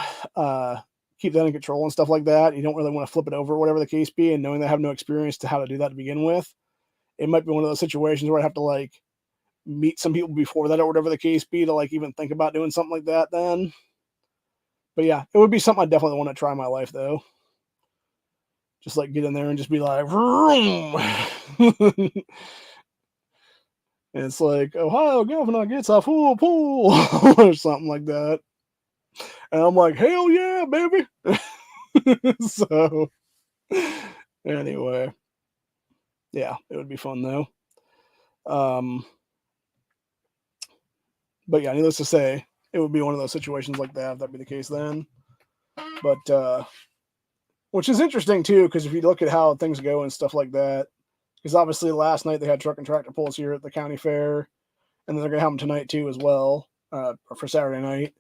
keep that in control and stuff like that. You don't really want to flip it over or whatever the case be, and knowing that I have no experience to how to do that to begin with, it might be one of those situations where I have to like meet some people before that or whatever the case be to like even think about doing something like that then. But yeah, it would be something I definitely want to try in my life though. Just like get in there and just be like, vroom. And it's like Ohio governor gets a full pool or something like that. And I'm like, hell yeah, baby. So anyway, yeah, it would be fun though. But yeah, needless to say, it would be one of those situations like that if that'd be the case then. But which is interesting too, because if you look at how things go and stuff like that, because obviously last night they had truck and tractor pulls here at the county fair, and then they're gonna have them tonight too as well, for Saturday night.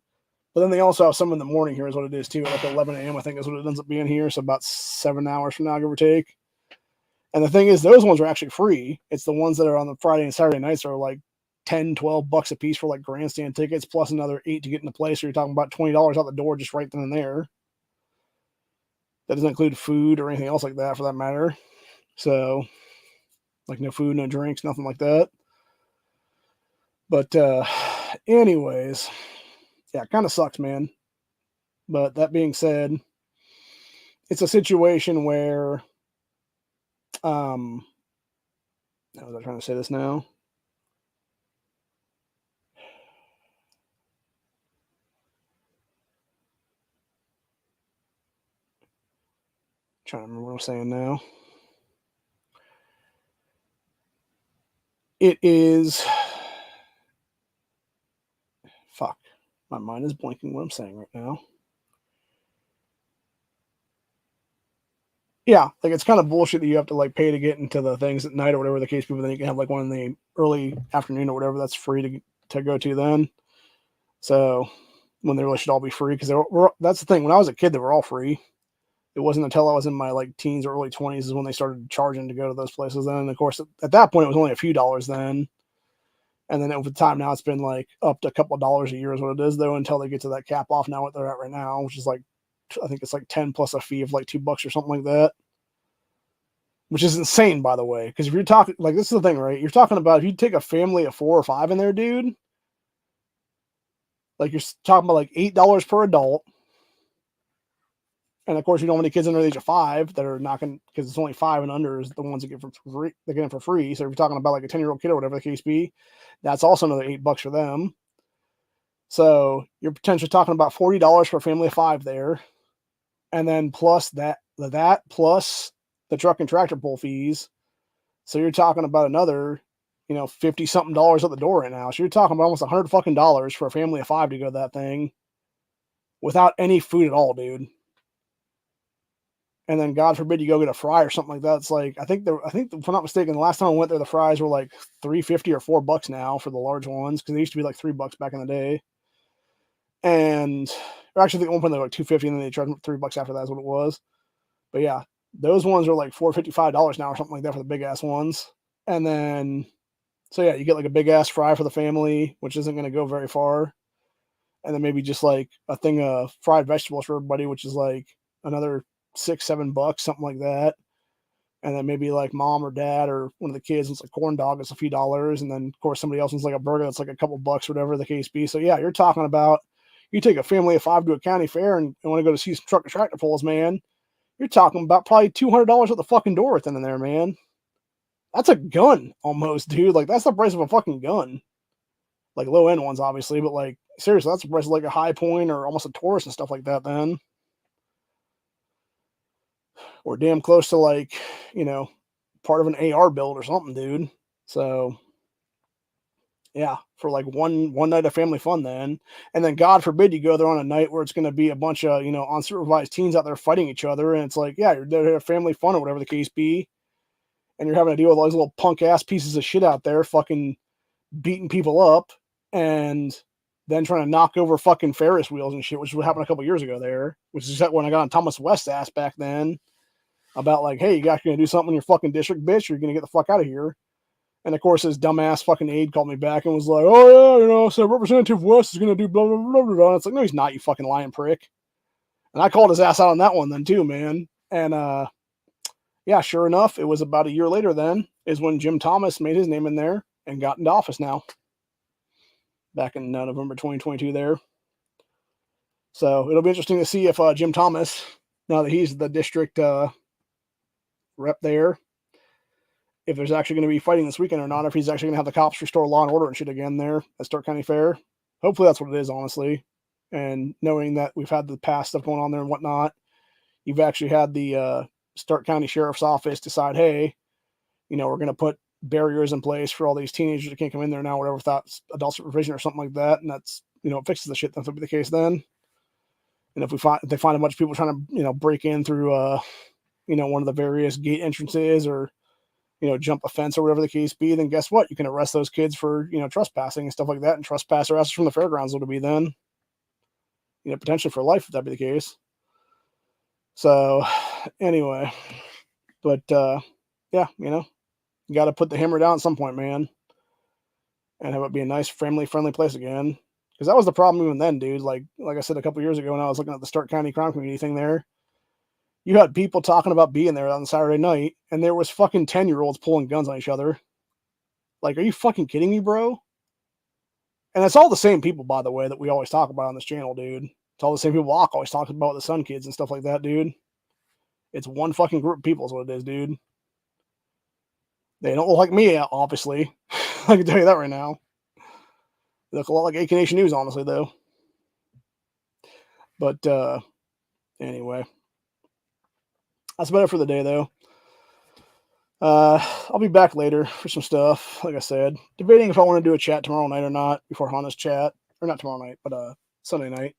But then they also have some in the morning here, is what it is too, like 11 a.m. I think is what it ends up being here, so about 7 hours from now, give or take. And the thing is, those ones are actually free. It's the ones that are on the Friday and Saturday nights are like 10, 12 bucks a piece for like grandstand tickets, plus another 8 to get in the place. So you're talking about $20 out the door just right then and there. That doesn't include food or anything else like that for that matter. So, like no food, no drinks, nothing like that. But anyways, yeah, it kind of sucks, man. But that being said, it's a situation where how was I trying to say this now? Trying to remember what I'm saying now. It is fuck. My mind is blanking what I'm saying right now. Yeah, like it's kind of bullshit that you have to like pay to get into the things at night or whatever the case be, but then you can have like one in the early afternoon or whatever that's free to go to then. So when they really should all be free, because that's the thing. When I was a kid, they were all free. It wasn't until I was in my like teens or early 20s is when they started charging to go to those places. Then, and of course, at that point, it was only a few dollars then. And then over time now, it's been like up to a couple of dollars a year is what it is though, until they get to that cap off now what they're at right now, which is like, I think it's like 10 plus a fee of like $2 or something like that. Which is insane, by the way, because if you're talking like this is the thing, right? You're talking about if you take a family of 4 or 5 in there, dude, like you're talking about like $8 per adult. And of course, you don't have any kids under the age of 5 that are not going to, because it's only 5 and under is the ones that get for free. They get it for free. So if you're talking about like a 10-year-old kid or whatever the case be, that's also another $8 for them. So you're potentially talking about $40 for a family of 5 there, and then plus that plus the truck and tractor pull fees. So you're talking about another, 50 something dollars at the door right now. So you're talking about almost $100 fucking dollars for a family of 5 to go to that thing without any food at all, dude. And then God forbid you go get a fry or something like that. It's like I think if I'm not mistaken, the last time I went there, the fries were like $3.50 or $4 now for the large ones, because they used to be like $3 back in the day. And Or actually, I think at one point they were like $250, and then they charged $3 after that is what it was. But yeah, those ones are like $4.55 now or something like that for the big ass ones. And then, so yeah, you get like a big ass fry for the family, which isn't going to go very far. And then maybe just like a thing of fried vegetables for everybody, which is like another $6-7, something like that. And then maybe like mom or dad or one of the kids wants a corn dog, it's a few dollars. And then of course somebody else wants like a burger that's like a couple bucks, whatever the case be. So yeah, you're talking about, you take a family of 5 to a county fair and want to go to see some truck and tractor pulls, man. You're talking about probably $200 at the fucking door within in there, man. That's a gun almost, dude. Like that's the price of a fucking gun. Like low end ones, obviously, but like seriously, that's the price of like a High Point or almost a Taurus and stuff like that. Then, or damn close to like, part of an AR build or something, dude. So yeah, for like one night of family fun then. And then God forbid you go there on a night where it's going to be a bunch of, unsupervised teens out there fighting each other. And it's like, yeah, you're there to have family fun or whatever the case be. And you're having to deal with all these little punk ass pieces of shit out there fucking beating people up and then trying to knock over fucking Ferris wheels and shit, which is what happened a couple years ago there, which is when I got on Thomas West's ass back then about like, hey, you guys going to do something in your fucking district, bitch, or you're going to get the fuck out of here. And of course, his dumbass fucking aide called me back and was like, oh, yeah, so Representative West is going to do blah, blah, blah, blah, blah. And it's like, no, he's not, you fucking lying prick. And I called his ass out on that one then too, man. And, yeah, sure enough, it was about a year later then is when Jim Thomas made his name in there and got into office now. Back in November 2022 there. So it'll be interesting to see if Jim Thomas, now that he's the district rep there, if there's actually going to be fighting this weekend or not, if he's actually going to have the cops restore law and order and shit again there at Stark County Fair. Hopefully that's what it is, honestly. And knowing that we've had the past stuff going on there and whatnot, you've actually had the Stark County Sheriff's Office decide, hey, we're going to put barriers in place for all these teenagers that can't come in there now, whatever, without adult supervision or something like that. And that's, it fixes the shit. That'll be the case then. And if they find a bunch of people trying to, break in through, one of the various gate entrances or, jump a fence or whatever the case be, then guess what? You can arrest those kids for, trespassing and stuff like that. And trespass arrests from the fairgrounds will be then, potentially for life if that be the case. So anyway, but, yeah, you got to put the hammer down at some point, man, and have it be a nice family-friendly place again. Because that was the problem even then, dude. Like I said a couple years ago when I was looking at the Stark County crime community thing there, you had people talking about being there on Saturday night, and there was fucking 10-year-olds pulling guns on each other. Like, are you fucking kidding me, bro? And it's all the same people, by the way, that we always talk about on this channel, dude. It's all the same people Locke always talks about, the Sun Kids and stuff like that, dude. It's one fucking group of people is what it is, dude. They don't look like me, obviously. I can tell you that right now. They look a lot like AK Nation News, honestly, though. But anyway, that's about it for the day, though. I'll be back later for some stuff. Like I said, debating if I want to do a chat tomorrow night or not before Hana's chat, or not tomorrow night, but Sunday night.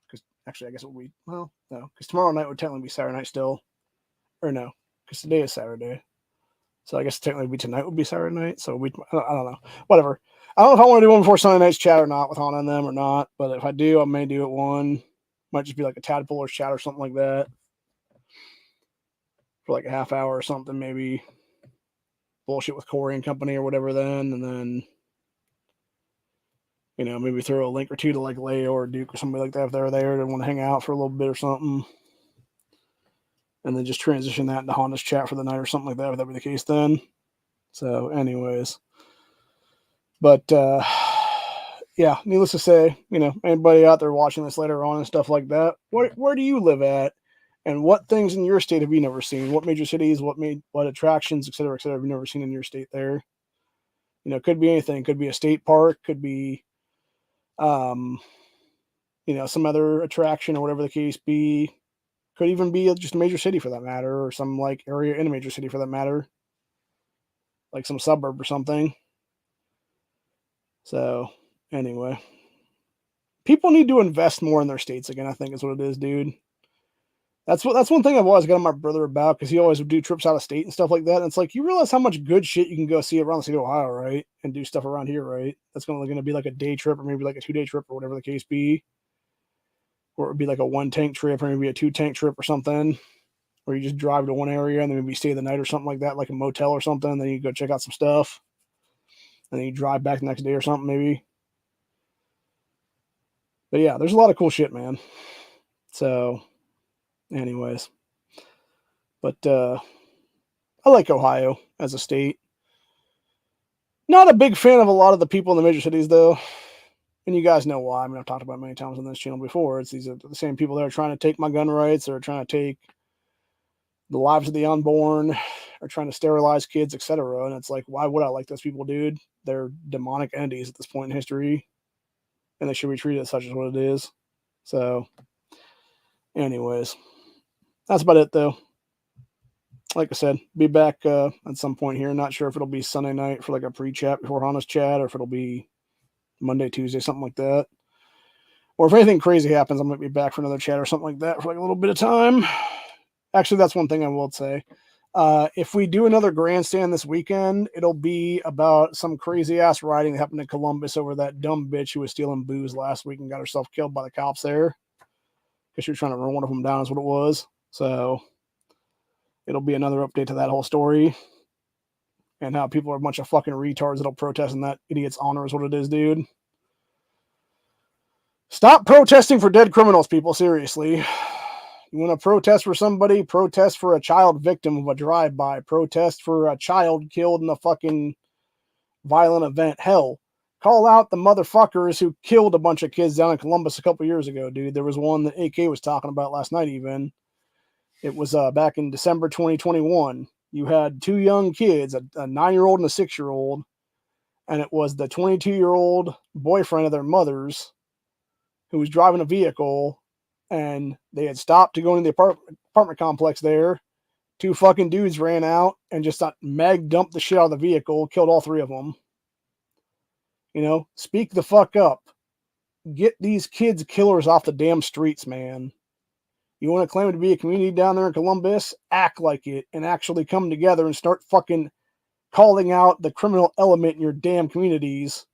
Because actually, I guess it would be no, because tomorrow night would technically be Saturday night still, or no, because today is Saturday. So I guess technically tonight would be Saturday night. So I don't know. Whatever. I don't know if I want to do one before Sunday night's chat or not with Hana and them or not. But if I do, I may do it one. Might just be like a Tadpoolers chat or something like that. For like a half hour or something, maybe. Bullshit with Corey and company or whatever then. And then, maybe throw a link or two to like Leo or Duke or somebody like that if they're there and want to hang out for a little bit or something. And then just transition that into Honda's chat for the night or something like that, if that be the case then. So, anyways. But, yeah, needless to say, anybody out there watching this later on and stuff like that, where do you live at? And what things in your state have you never seen? What major cities, what attractions, et cetera, have you never seen in your state there? Could be anything. Could be a state park. Could be, some other attraction or whatever the case be. Could even be just a major city for that matter, or some like area in a major city for that matter, like some suburb or something. So anyway, people need to invest more in their states again, I think is what it is, dude. That's one thing I've always got on my brother about, because he always would do trips out of state and stuff like that. And it's like, you realize how much good shit you can go see around the state of Ohio, right? And do stuff around here, right? That's going to be like a day trip or maybe like a 2-day trip or whatever the case be. or it would be like a 1 tank trip or maybe a 2 tank trip or something, where you just drive to one area and then maybe stay the night or something like that, like a motel or something. And then you go check out some stuff, and then you drive back the next day or something maybe. But yeah, there's a lot of cool shit, man. So, anyways, but I like Ohio as a state. Not a big fan of a lot of the people in the major cities, though. And you guys know why. I mean, I've talked about it many times on this channel before. It's these are the same people that are trying to take my gun rights, or trying to take the lives of the unborn, or trying to sterilize kids, etc. And it's like, why would I like those people, dude? They're demonic entities at this point in history, and they should be treated as such as what it is. So, anyways, that's about it, though. Like I said, be back at some point here. Not sure if it'll be Sunday night for like a pre-chat before Hana's chat, or if it'll be Monday, Tuesday, something like that. Or if anything crazy happens, I might be back for another chat or something like that for like a little bit of time. Actually, that's one thing I will say. If we do another grandstand this weekend, it'll be about some crazy ass rioting that happened in Columbus over that dumb bitch who was stealing booze last week and got herself killed by the cops there because she was trying to run one of them down, is what it was. So it'll be another update to that whole story, and how people are a bunch of fucking retards that'll protest in that idiot's honor is what it is, dude. Stop protesting for dead criminals, people. Seriously. You want to protest for somebody? Protest for a child victim of a drive-by. Protest for a child killed in a fucking violent event. Hell, call out the motherfuckers who killed a bunch of kids down in Columbus a couple years ago, dude. There was one that AK was talking about last night even. It was back in December 2021. You had 2 young kids, a 9-year-old and a 6-year-old, and it was the 22-year-old boyfriend of their mother's who was driving a vehicle, and they had stopped to go into the apartment complex there. 2 fucking dudes ran out and just mag dumped the shit out of the vehicle, killed all 3 of them. You know, speak the fuck up. Get these kids killers off the damn streets, man. You want to claim to be a community down there in Columbus? Act like it and actually come together and start fucking calling out the criminal element in your damn communities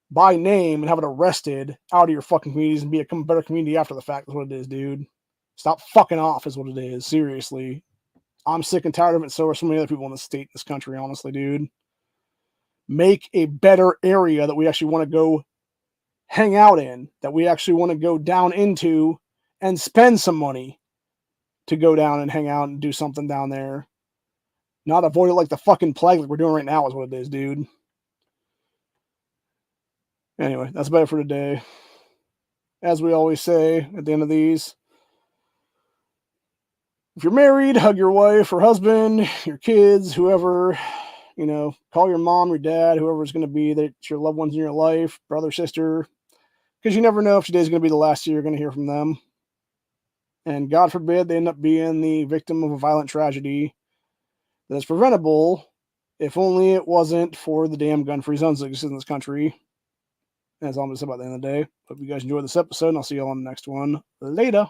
by name and have it arrested out of your fucking communities and become a better community after the fact is what it is, dude. Stop fucking off is what it is. Seriously. I'm sick and tired of it. So are so many other people in the state, in this country, honestly, dude. Make a better area that we actually want to go hang out in, that we actually want to go down into and spend some money to go down and hang out and do something down there. Not avoid it like the fucking plague like we're doing right now is what it is, dude. Anyway, that's about it for today. As we always say at the end of these, if you're married, hug your wife or husband, your kids, whoever, you know, call your mom, your dad, whoever's going to be that's your loved ones in your life, brother, sister, because you never know if today's going to be the last day you're going to hear from them. And God forbid they end up being the victim of a violent tragedy that is preventable, if only it wasn't for the damn gun-free zones that exist in this country. That's all I'm going to say about the end of the day. Hope you guys enjoyed this episode, and I'll see you all on the next one. Later.